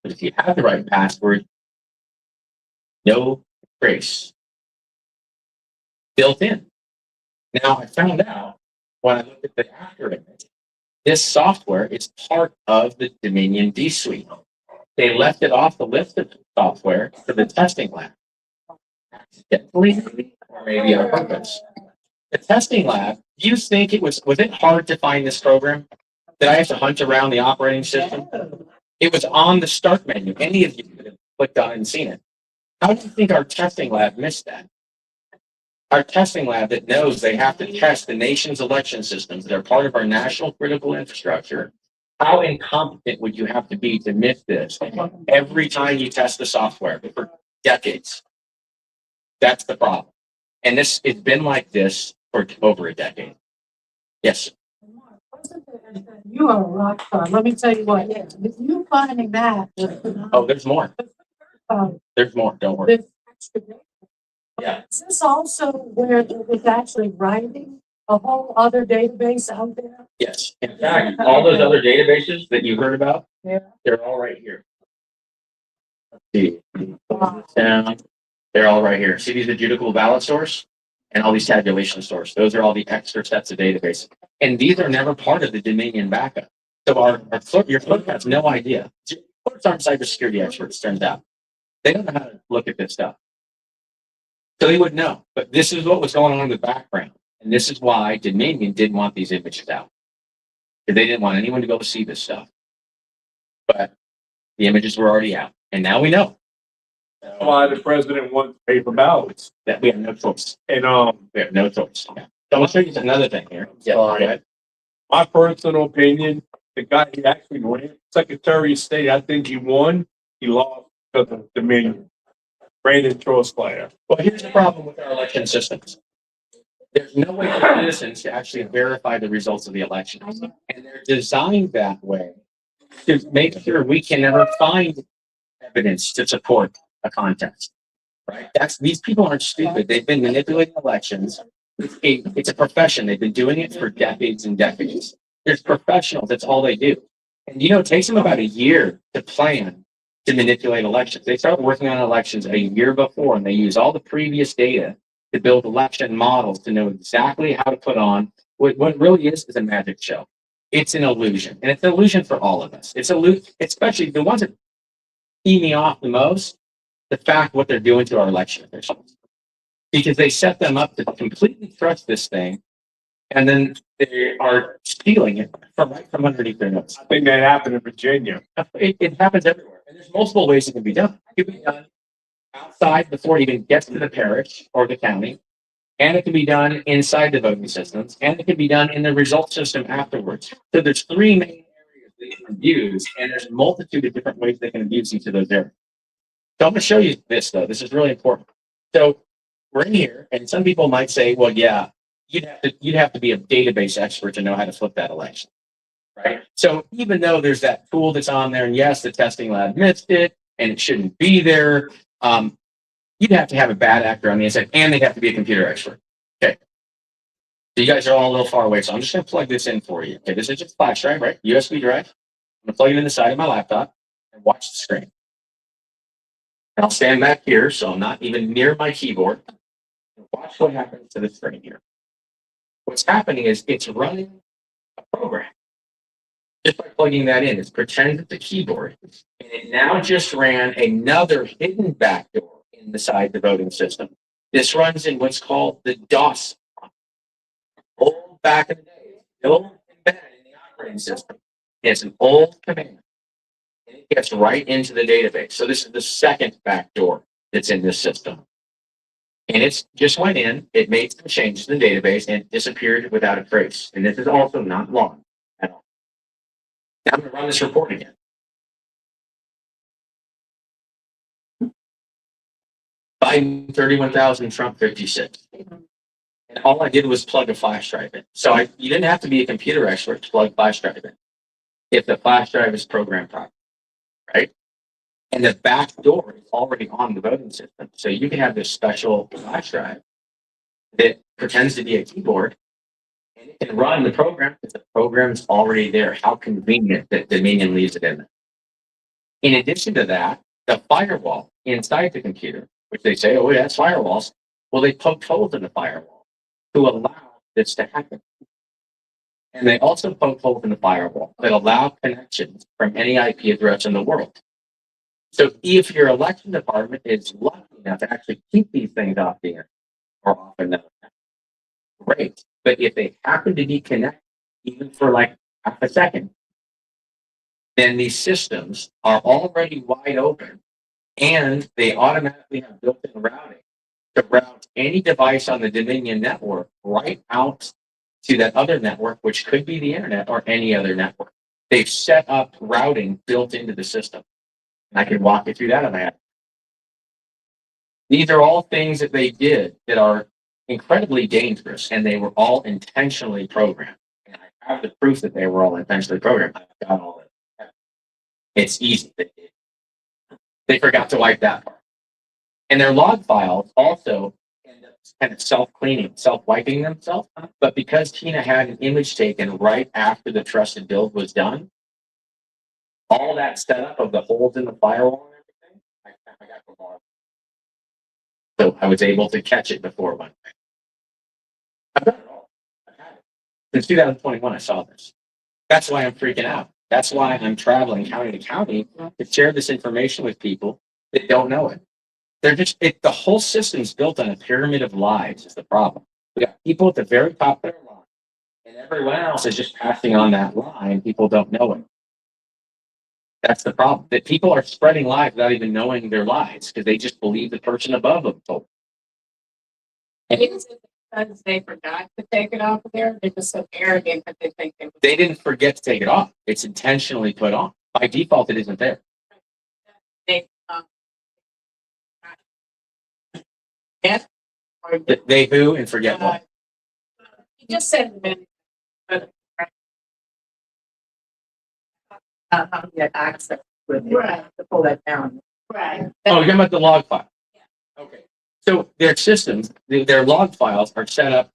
But if you have the right password, no trace built in. Now I found out when I looked at the after image, this software is part of the Dominion D Suite. They left it off the list of software for the testing lab. Accidentally, or maybe on purpose. The testing lab, do you think was it hard to find this program? Did I have to hunt around the operating system? It was on the start menu. Any of you could have clicked on it and seen it. How do you think our testing lab missed that? Our testing lab that knows they have to test the nation's election systems that are part of our national critical infrastructure. How incompetent would you have to be to miss this every time you test the software for decades? That's the problem. And it's been like this for over a decade. Yes.
You are a rock star. Let me tell you what, if you finding that.
Oh, there's more. There's more. Don't worry.
This extra data.
Yeah.
Is this also where it's actually writing a whole other database out there?
Yes. In fact, all those other databases that you heard about,
Yeah.
they're all right here. Let's see. Down. They're all right here. See these adjudicable ballot source and all these tabulation source. Those are all the extra sets of databases. And these are never part of the Dominion backup. So our clerk, your clerk has no idea. Clerks aren't cybersecurity experts, turns out. They don't know how to look at this stuff. So they would know. But this is what was going on in the background. And this is why Dominion didn't want these images out. Because they didn't want anyone to go see this stuff. But the images were already out. And now we know.
Why the president wants paper ballots.
That we have no choice.
And,
We have no choice. Yeah. So I'll show you another thing here. Yeah, go ahead.
my personal opinion, the guy he actually ran, Secretary of State, I think he won, he lost because of Dominion. Brandon Trostflair.
Well, here's the problem with our election systems. There's no way for citizens to actually verify the results of the elections. And they're designed that way to make sure we can never find evidence to support a contest. Right? These people aren't stupid. They've been manipulating elections. It's a profession. They've been doing it for decades and decades. There's professionals. That's all they do. And it takes them about a year to plan to manipulate elections. They start working on elections a year before, and they use all the previous data to build election models to know exactly how to put on what really is a magic show. It's an illusion, and it's an illusion for all of us. It's especially the ones that pee me off the most. The fact what they're doing to our election officials, because they set them up to completely trust this thing, and then they are stealing it from underneath their nose.
I think that happened in Virginia.
It happens everywhere, and there's multiple ways it can be done. It can be done outside before it even gets to the parish or the county, and it can be done inside the voting systems, and it can be done in the result system afterwards. So there's 3 main areas they can abuse, and there's a multitude of different ways they can abuse each of those areas. So I'm going to show you this, though. This is really important. So we're in here, and some people might say, well, yeah, you'd have to be a database expert to know how to flip that election, right? So even though there's that tool that's on there, and yes, the testing lab missed it, and it shouldn't be there, you'd have to have a bad actor on the inside, and they'd have to be a computer expert. Okay. So you guys are all a little far away, so I'm just going to plug this in for you. Okay, this is just flash drive, right? USB drive. I'm going to plug it in the side of my laptop and watch the screen. I'll stand back here, so I'm not even near my keyboard. Watch what happens to the screen here. What's happening is it's running a program. Just by plugging that in, it's pretends it's a keyboard. And it now just ran another hidden backdoor inside the voting system. This runs in what's called the DOS. Old back in the day, still embedded in the operating system. It's an old command. And it gets right into the database. So this is the second backdoor that's in this system. And it's just went in, it made some changes in the database and it disappeared without a trace. And this is also not long at all. Now I'm going to run this report again. Biden 31,000, Trump 56. And all I did was plug a flash drive in. So you didn't have to be a computer expert to plug flash drive in. If the flash drive is programmed properly, right? And the back door is already on the voting system. So you can have this special flash drive that pretends to be a keyboard and it can run the program because the program is already there. How convenient that Dominion leaves it in there. In addition to that, the firewall inside the computer, which they say, oh, yeah, it's firewalls. Well, they poked holes in the firewall to allow this to happen. And they also poke holes in the firewall that allow connections from any IP address in the world. So if your election department is lucky enough to actually keep these things off the air, or off another, great. But if they happen to be connected, even for like half a second, then these systems are already wide open and they automatically have built-in routing to route any device on the Dominion network right out to that other network, which could be the internet or any other network. They've set up routing built into the system. And I can walk you through that if I have. These are all things that they did that are incredibly dangerous, and they were all intentionally programmed. And I have the proof that they were all intentionally programmed. I've got all of it. It's easy. They forgot to wipe that part. And their log files also end up kind of self-cleaning, self-wiping themselves. But because Tina had an image taken right after the trusted build was done, all that setup of the holes in the firewall and everything, I got the log. So I was able to catch it before it went away. I've done it all. I've had it. Since 2021, I saw this. That's why I'm freaking out. That's why I'm traveling county to county to share this information with people that don't know it. They're just, the whole system's built on a pyramid of lies is the problem. We got people at the very top of their line, and everyone else is just passing on that lie, and people don't know it. That's the problem. That people are spreading lies without even knowing their lies because they just believe the person above them told.
Is it because they forgot to take it off of there? They're just so arrogant that they think
They didn't forget to take it off. It's intentionally put on. By default, it isn't there.
they yes or
They who and forget what.
you just said a minute, but how to get access with it, to pull that down. Right.
Oh, you're talking about the log file. Okay. So their systems, their log files are set up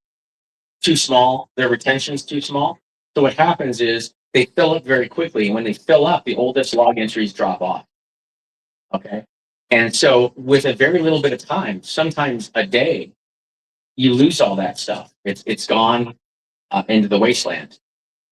too small. Their retention's too small. So what happens is they fill up very quickly. And when they fill up, the oldest log entries drop off. Okay. And so with a very little bit of time, sometimes a day, you lose all that stuff. It's gone into the wasteland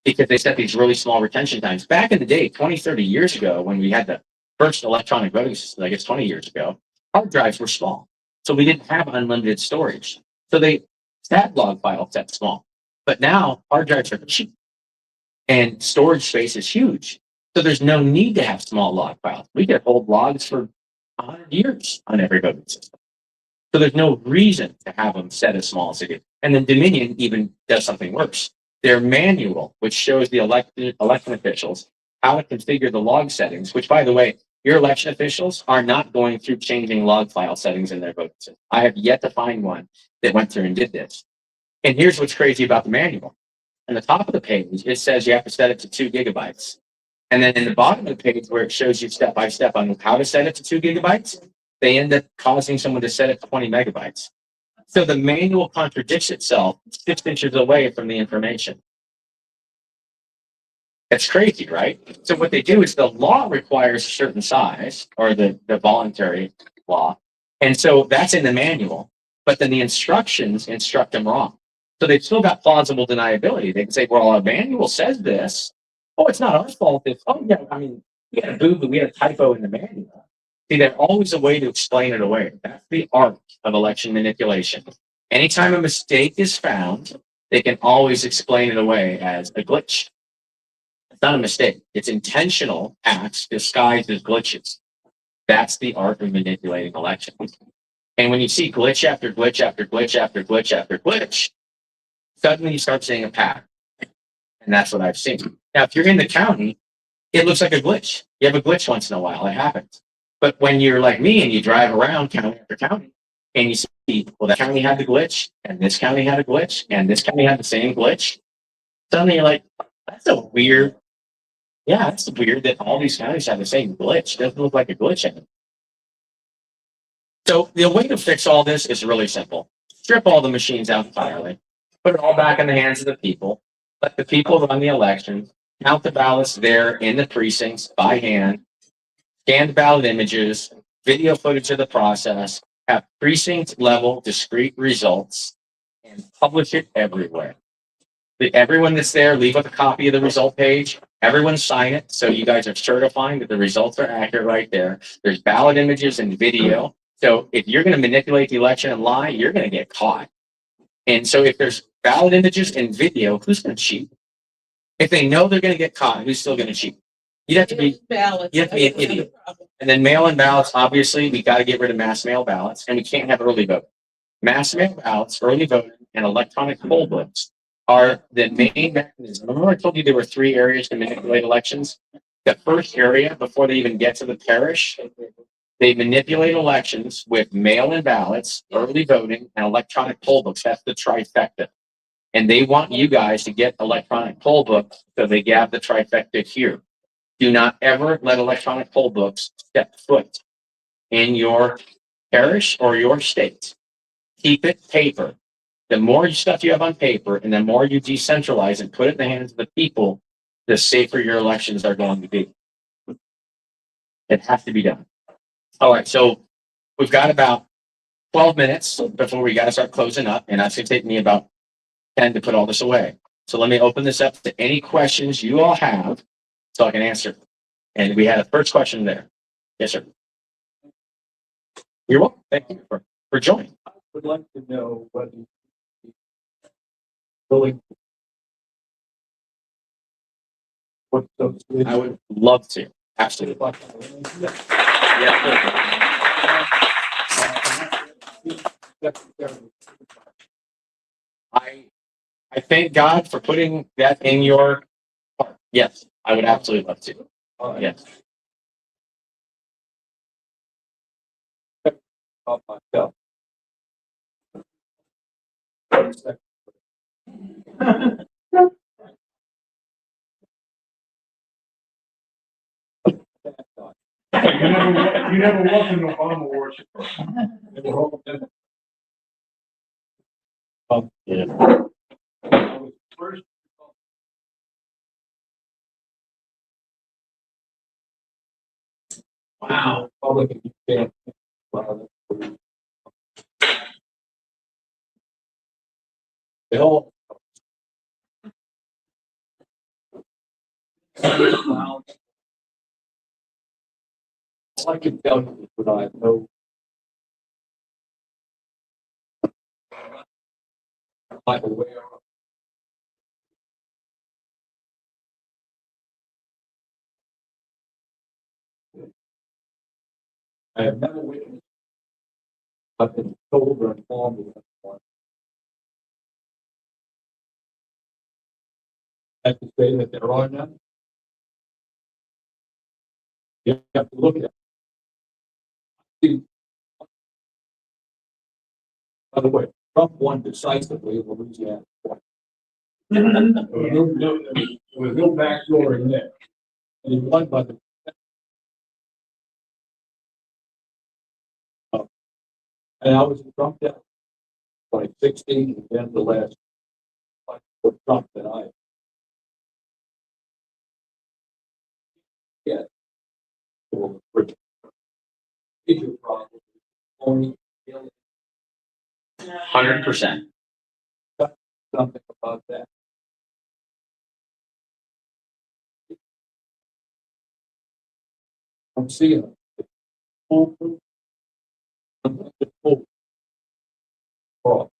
because they set these really small retention times. Back in the day, 20, 30 years ago, when we had the first electronic voting system, I guess 20 years ago, hard drives were small. So we didn't have unlimited storage. So they stat log files that small. But now hard drives are cheap and storage space is huge. So there's no need to have small log files. We could hold logs for 100 years on every voting system. So there's no reason to have them set as small as it is. And then Dominion even does something worse. Their manual, which shows the election officials how to configure the log settings, which, by the way, your election officials are not going through changing log file settings in their voting system. I have yet to find one that went through and did this. And here's what's crazy about the manual. On the top of the page, it says you have to set it to 2 gigabytes. And then in the bottom of the page where it shows you step by step on how to set it to 2 gigabytes, they end up causing someone to set it to 20 megabytes. So the manual contradicts itself 6 inches away from the information. That's crazy, right? So what they do is the law requires a certain size, or the voluntary law. And so that's in the manual. but then the instructions instruct them wrong. So they've still got plausible deniability. They can say, well, our manual says this. Oh, it's not our fault. It's, oh, yeah, I mean, we had a boo-boo, we had a typo in the manual. See, there's always a way to explain it away. That's the art of election manipulation. Anytime a mistake is found, they can always explain it away as a glitch. It's not a mistake. It's intentional acts disguised as glitches. That's the art of manipulating elections. And when you see glitch after glitch after glitch after glitch after glitch, suddenly you start seeing a pattern. And that's what I've seen. Now, if you're in the county, it looks like a glitch. You have a glitch once in a while. It happens. But when you're like me and you drive around county after county and you see, well, that county had the glitch and this county had a glitch and this county had the same glitch, suddenly you're like, that's a weird, yeah, that's weird that all these counties have the same glitch. It doesn't look like a glitch in it. So the way to fix all this is really simple. Strip all the machines out entirely, put it all back in the hands of the people, let the people run the elections, count the ballots there in the precincts by hand, scan the ballot images, video footage of the process, have precinct level discrete results, and publish it everywhere. Everyone that's there, leave with a copy of the result page. Everyone sign it so you guys are certifying that the results are accurate right there. There's ballot images and video. So if you're going to manipulate the election and lie, you're going to get caught. And so if there's ballot images and video, who's going to cheat? If they know they're going to get caught, who's still going to cheat? You'd have to be
Ballots.
you have to be an idiot. And then mail-in ballots, obviously, we got to get rid of mass mail ballots, and we can't have early voting. Mass mail ballots, early voting, and electronic poll books are the main mechanism. Remember I told you there were 3 areas to manipulate elections? The first area, before they even get to the parish, they manipulate elections with mail-in ballots, early voting, and electronic poll books. That's the trifecta. And they want you guys to get electronic poll books so they have the trifecta here. Do not ever let electronic poll books step foot in your parish or your state. Keep it paper. The more stuff you have on paper and the more you decentralize and put it in the hands of the people, the safer your elections are going to be. It has to be done. All right, so we've got about 12 minutes before we got to start closing up, and that's going to take me about 10 to put all this away. So let me open this up to any questions you all have so I can answer. And we had a first question there. Yes, sir. You're welcome. Thank you for joining.
I would like to know whether you really what those.
I would love to. Absolutely. I thank God for putting that in your heart. Yes, I would absolutely love to. Yes.
Of myself. You never was an Obama worshiper.
Yeah.
I was first.
Wow.
Republican, you can't. Bill. All I can tell you is what I know. I'm aware of. I have never witnessed. I've been told or informed of one. I have to say that there are none. You have to look at. See, by the way, Trump won decisively in Louisiana. There was no backdoor in there. And he won by the. And I was Trump down by 16 and then the last fight for Trump that I. Yeah. Major problem. Only
100%.
Something about that. I'm seeing. Foolproof. Foolproof. Oh.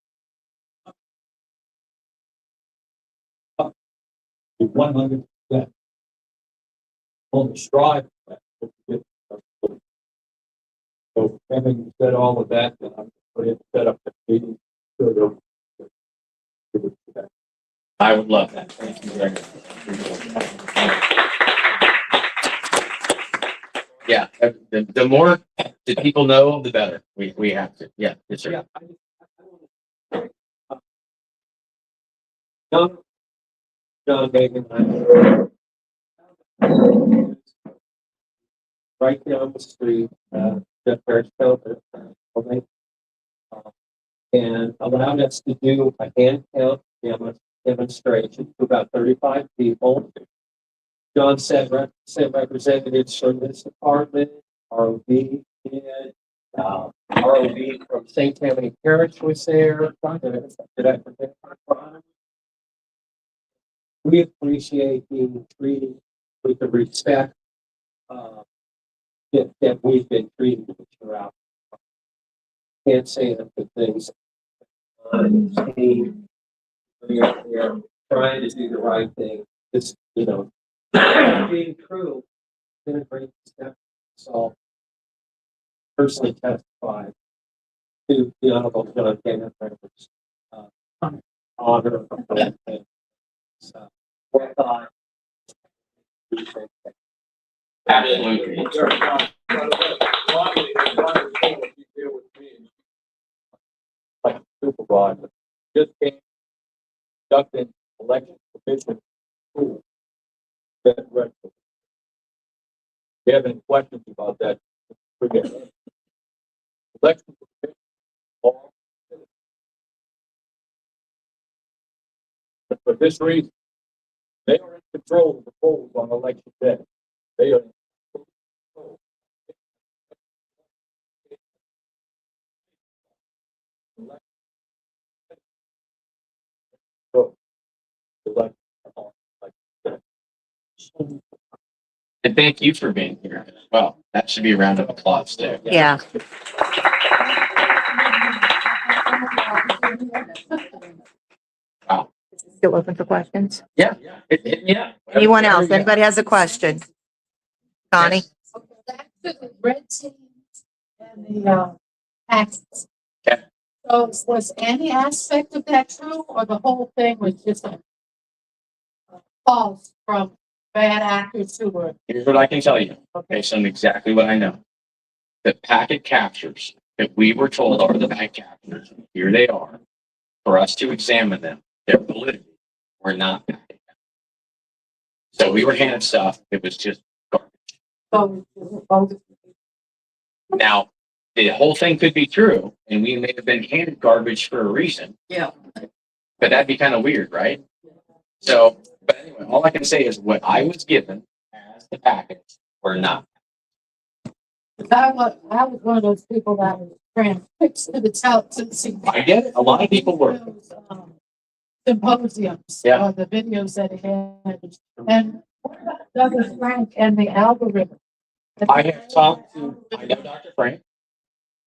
100%. On the stride. So having said all of that, then I'm going to set up the meeting.
I would love that. Thank you very much. Yeah, the more that people know, the better. We have to. Yeah, yes, sir.
Yeah. John, Megan, right down the street, the first filter, okay? And allowed us to do a hand count demonstration to about 35 people. John said, sent representatives from this department, ROV, did, ROV from St. Tammany Parish was there. Did I forget? We appreciate being treated with the respect that we've been treated with throughout. Can't say enough good things. Team, they're trying to do the right thing. Just, being true, been a great step. So, personally testified to the Honorable John Kenneth Rivers. Honor of that thing. So, what thought?
Absolutely.
Like supervisor, just came conducting election commission school. That record. If you have any questions about that, forget it. Election commission. all- But for this reason, they are in control of the polls on election day. They are. In control. So, election,
And thank you for being here as well. That should be a round of applause too.
Yeah.
Wow.
Still open for questions?
Yeah. Yeah.
Anyone else? Anybody has a question? Connie?
Okay, back to the red team and the taxes.
Okay.
So was any aspect of that true, or the whole thing was just a false from bad actors who were?
Here's what I can tell you, based on exactly what I know. The packet captures that we were told are the bank captures, here they are, for us to examine them, their validity, were not packet captures. So we were handed stuff, it was just garbage.
So,
Now, the whole thing could be true, and we may have been handed garbage for a reason.
Yeah.
But that'd be kind of weird, right? So, but anyway, all I can say is what I was given as the packets were not.
I was one of those people that was transfixed to the couch and see.
I get it. A lot of people were.
Those, symposiums,
Yeah.
the videos that he had, and what about Douglas Frank and the algorithm?
I have talked to, I know Dr. Frank,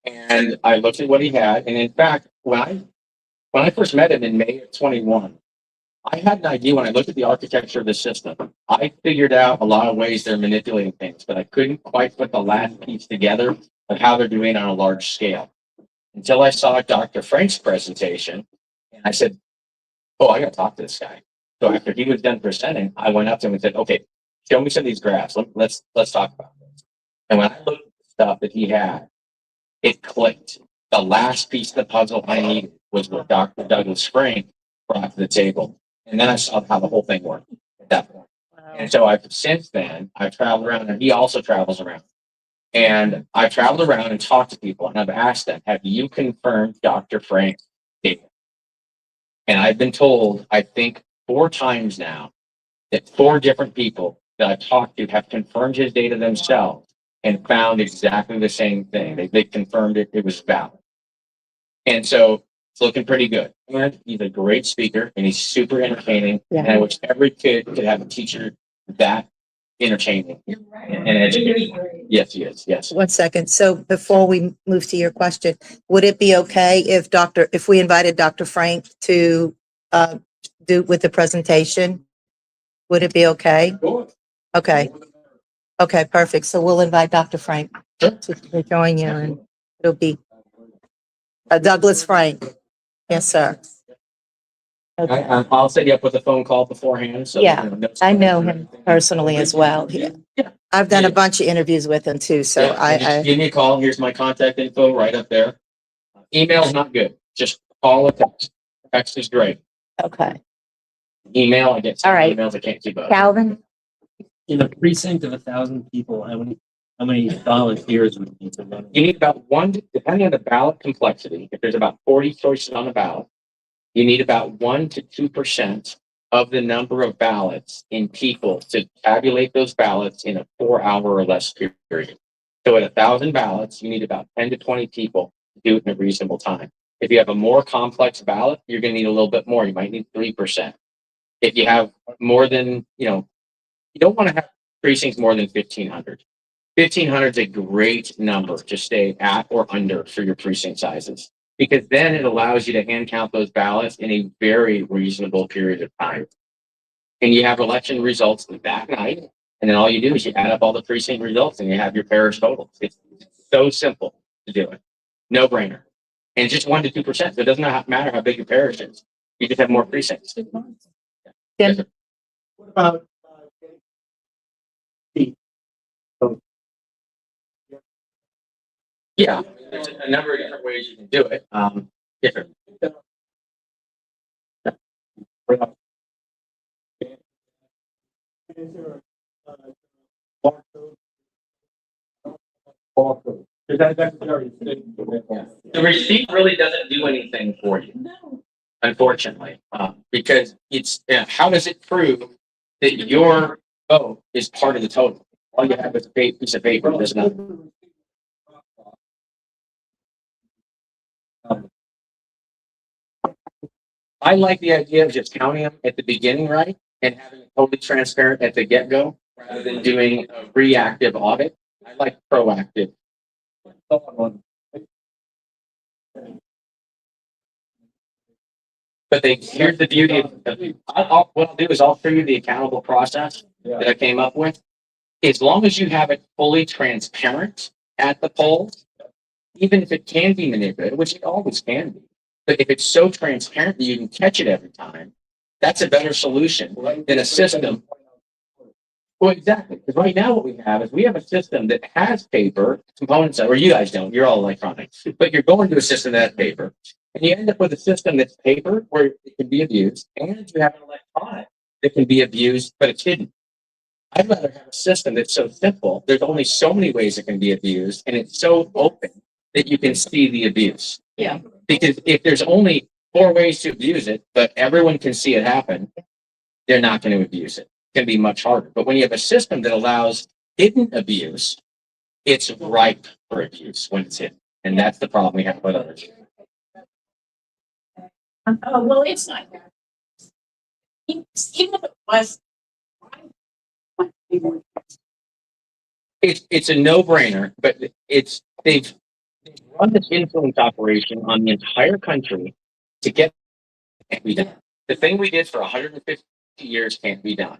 and I looked at what he had, and in fact, when I first met him in May of 21, I had an idea when I looked at the architecture of the system. I figured out a lot of ways they're manipulating things, but I couldn't quite put the last piece together of how they're doing it on a large scale. Until I saw Dr. Frank's presentation, and I said, oh, I gotta talk to this guy. So after he was done presenting, I went up to him and said, okay, show me some of these graphs. Let's talk about this. And when I looked at the stuff that he had, it clicked. The last piece of the puzzle I needed was what Dr. Douglas Frank brought to the table. And then I saw how the whole thing worked at that point. And so since then, I've traveled around, and he also travels around. And I've traveled around and talked to people, and I've asked them, have you confirmed Dr. Frank's data? And I've been told, I think 4 times now, that 4 different people that I've talked to have confirmed his data themselves and found exactly the same thing. They confirmed it was valid. And so It's looking pretty good. And he's a great speaker and he's super entertaining.
Yeah.
And I wish every kid could have a teacher that entertaining and educating. Yes, he is. Yes.
1 second. So before we move to your question, would it be okay if we invited Dr. Frank to do with the presentation? Would it be okay? Okay. Okay, perfect. So we'll invite Dr. Frank to join you, and it'll be Douglas Frank. Yes, sir. Okay.
I'll set you up with a phone call beforehand. So
Yeah,
notes
I
on
know
it.
him personally as well. Yeah.
Yeah.
I've done a bunch of interviews with him too, so
Yeah, and just give me a call. Here's my contact info right up there. Email's not good. Just call or text. Text is great.
okay.
Email, I get some
All right.
emails I can't keep up.
Calvin?
In a precinct of 1,000 people, how many volunteers would you need to run?
You need about one, depending on the ballot complexity, if there's about 40 choices on the ballot, you need about 1 to 2% of the number of ballots in people to tabulate those ballots in a 4-hour or less period. So at 1,000 ballots, you need about 10 to 20 people to do it in a reasonable time. If you have a more complex ballot, you're going to need a little bit more. You might need 3%. If you have more than, you don't want to have precincts more than 1,500. 1,500 is a great number to stay at or under for your precinct sizes, because then it allows you to hand count those ballots in a very reasonable period of time. And you have election results that night, and then all you do is you add up all the precinct results and you have your parish totals. It's so simple to do it. No brainer. And it's just 1 to 2%. So it doesn't matter how big your parish is. You just have more precincts. Yes, sir.
What about,
Yeah, there's a number of different ways you can do it. Different.
barcode? Because that's very thing.
The receipt really doesn't do anything for you, unfortunately, because it's how does it prove that your vote is part of the total? All you have is a piece of paper. There's nothing. I like the idea of just counting them at the beginning, right, and having it totally transparent at the get-go, rather than doing a reactive audit. I like proactive. But here's the beauty of what I'll do is I'll show you the accountable process that I came up with. As long as you have it fully transparent at the polls, even if it can be manipulated, which it always can be, but if it's so transparent that you can catch it every time, that's a better solution than a system. Well, exactly. Because right now what we have is we have a system that has paper components, or you guys don't, you're all electronic, but you're going to a system that has paper. And you end up with a system that's paper where it can be abused, and you have an electronic that can be abused, but it's hidden. I'd rather have a system that's so simple. There's only so many ways it can be abused, and it's so open that you can see the abuse.
Yeah.
Because if there's only 4 ways to abuse it, but everyone can see it happen, they're not going to abuse it. It's going to be much harder. But when you have a system that allows hidden abuse, it's ripe for abuse when it's hidden. And that's the problem we have with others.
Well, it's not that. Even if it was.
It's a no-brainer, but they've run this influence operation on the entire country to get it can't be done. The thing we did for 150 years can't be done.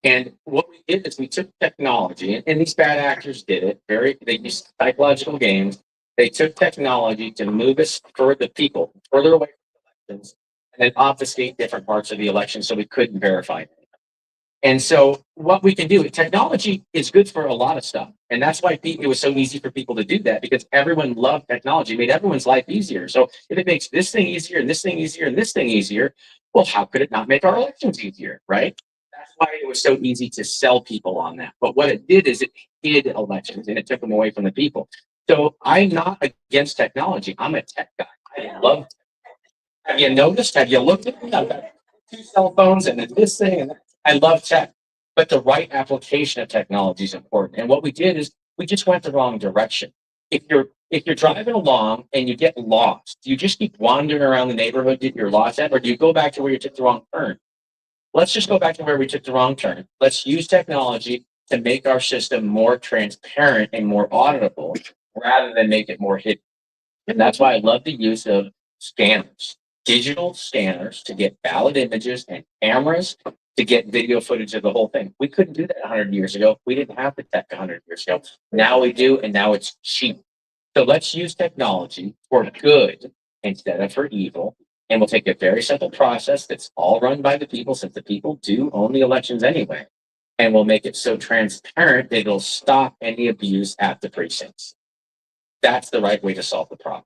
And what we did is we took technology, and these bad actors did it. They used psychological games. They took technology to move us for the people further away from elections, and then obfuscate different parts of the election so we couldn't verify it. And so what we can do, technology is good for a lot of stuff. And that's why it was so easy for people to do that, because everyone loved technology, it made everyone's life easier. So if it makes this thing easier and this thing easier and this thing easier, well, how could it not make our elections easier, right? That's why it was so easy to sell people on that. But what it did is it hid elections and it took them away from the people. So I'm not against technology. I'm a tech guy. I love tech. Have you noticed? Have you looked at it? I've got 2 cell phones and then this thing and that. I love tech, but the right application of technology is important. And what we did is we just went the wrong direction. If you're if you're driving along and you get lost, do you just keep wandering around the neighborhood that you're lost at, or do you go back to where you took the wrong turn? Let's just go back to where we took the wrong turn. Let's use technology to make our system more transparent and more auditable rather than make it more hidden. And that's why I love the use of scanners, digital scanners to get valid images and cameras to get video footage of the whole thing. We couldn't do that 100 years ago. We didn't have the tech 100 years ago. Now we do, and now it's cheap. So let's use technology for good instead of for evil. And we'll take a very simple process that's all run by the people, since the people do own the elections anyway. And we'll make it so transparent that it'll stop any abuse at the precincts. That's the right way to solve the problem.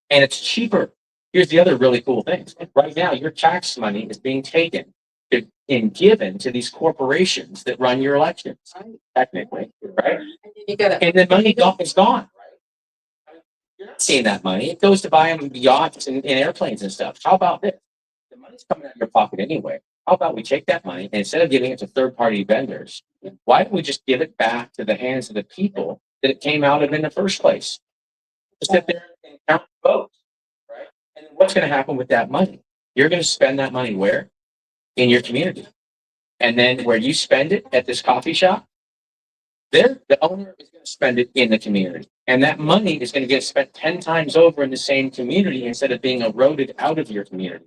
And it's cheaper. Here's the other really cool thing. Right now, your tax money is being taken and given to these corporations that run your elections, technically, right?
You gotta,
And the money is gone, right? You're not seeing that money. It goes to buying yachts and airplanes and stuff. How about this? The money's coming out of your pocket anyway. How about we take that money and instead of giving it to third-party vendors, why don't we just give it back to the hands of the people that it came out of in the first place? Just sit there and count votes, right? And then what's going to happen with that money? You're going to spend that money where? In your community. And then where you spend it at this coffee shop, there, the owner is going to spend it in the community. And that money is going to get spent 10 times over in the same community instead of being eroded out of your community.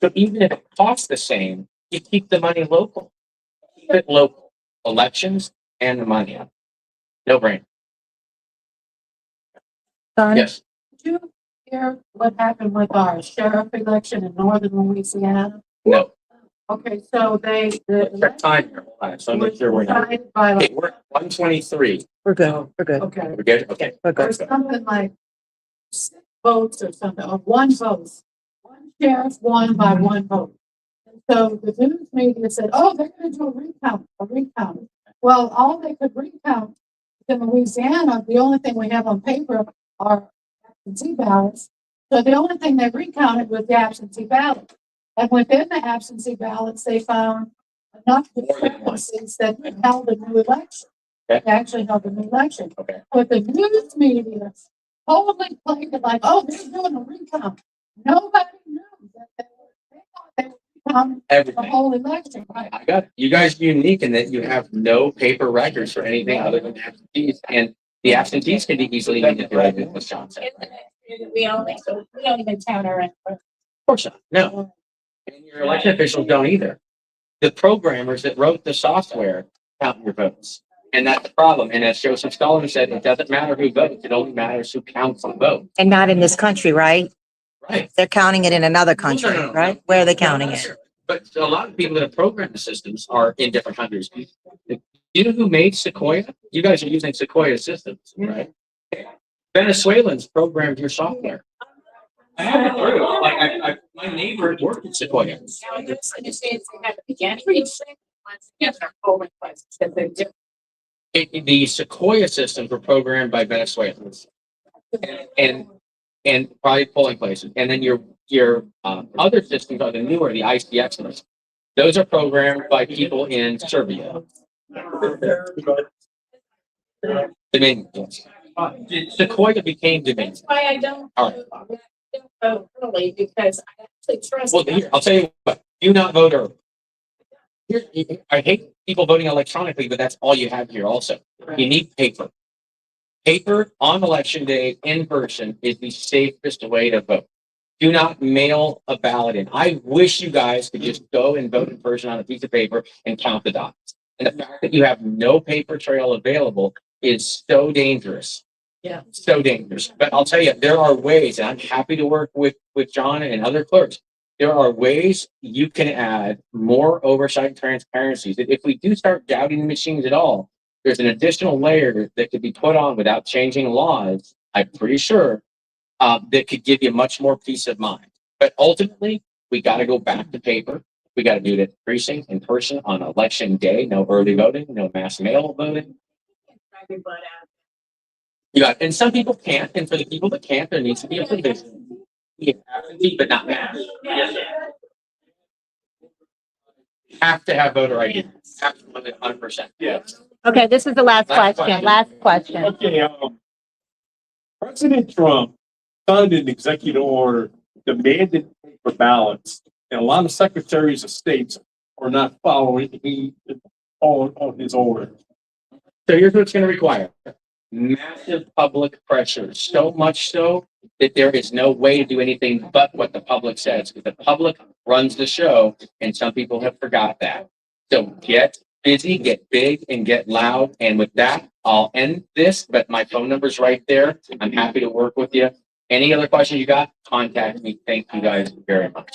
So even if it costs the same, you keep the money local. Keep it local. Elections and the money. No brainer.
Donnie?
Yes.
did you hear what happened with our sheriff election in northern Louisiana?
No.
Okay, so the
Check time here. Hold on. So make sure we're not.
decided by,
Okay, we're at 123.
We're good. We're good.
okay,
We're good? Okay.
We're good.
there's something like 6 votes or something, or 1 vote. One sheriff won by 1 vote. And so the news media said, oh, they're gonna do a recount. Well, all they could recount in Louisiana, the only thing we have on paper are absentee ballots. So the only thing they recounted was the absentee ballot. And within the absentee ballots, they found enough discrepancies that held a new election.
Okay.
They actually held a new election.
Okay.
But the news media totally played it like, oh, they're doing a recount. Nobody knew that they thought they were recounting the
Everything.
whole election, right?
I got it. You guys are unique in that you have no paper records for anything other than absentees. And the absentees can be easily manipulated, as John said. Right?
We don't even count our input.
Of course not. No. And your election officials don't either. The programmers that wrote the software count your votes. And that's the problem. And as Joseph Stalin said, it doesn't matter who votes, it only matters who counts the vote.
And not in this country, right?
Right.
They're counting it in another country,
No.
right? Where are they counting
No,
it?
But a lot of people that have programmed the systems are in different countries. You know who made Sequoia? You guys are using Sequoia systems, right? Venezuelans programmed your software. I have it through. Like my neighbor worked at Sequoia. The Sequoia systems were programmed by Venezuelans, and probably polling places. And then your other systems are the newer, the ICXs. Those are programmed by people in Serbia. Dominion. Yes. Sequoia became Dominion.
That's why I don't
All right.
vote early, because I actually trust.
Well, here, I'll tell you what, do not vote early. I hate people voting electronically, but that's all you have here also. You need paper. Paper on election day in person is the safest way to vote. Do not mail a ballot in. I wish you guys could just go and vote in person on a piece of paper and count the dots. And the fact that you have no paper trail available is so dangerous.
Yeah.
So dangerous. But I'll tell you, there are ways, and I'm happy to work with John and other clerks. There are ways you can add more oversight and transparency. That if we do start doubting the machines at all, there's an additional layer that could be put on without changing laws, I'm pretty sure, that could give you much more peace of mind. But ultimately, we got to go back to paper. We got to do it at precinct in person on election day. No early voting, no mass mail voting. Yeah, and some people can't. And for the people that can't, there needs to be a provision. Yeah, absentee, but not mass. Have to have voter ID. Absolutely, 100%.
Yeah.
Okay, this is the last
Last
question.
question.
Last question.
Okay, President Trump signed an executive order demanding paper ballots, and a lot of secretaries of states are not following on his order.
So here's what it's going to require. Massive public pressure, so much so that there is no way to do anything but what the public says. The public runs the show, and some people have forgot that. So get busy, get big, and get loud. And with that, I'll end this, but my phone number's right there. I'm happy to work with you. Any other questions you got, contact me. Thank you guys very much.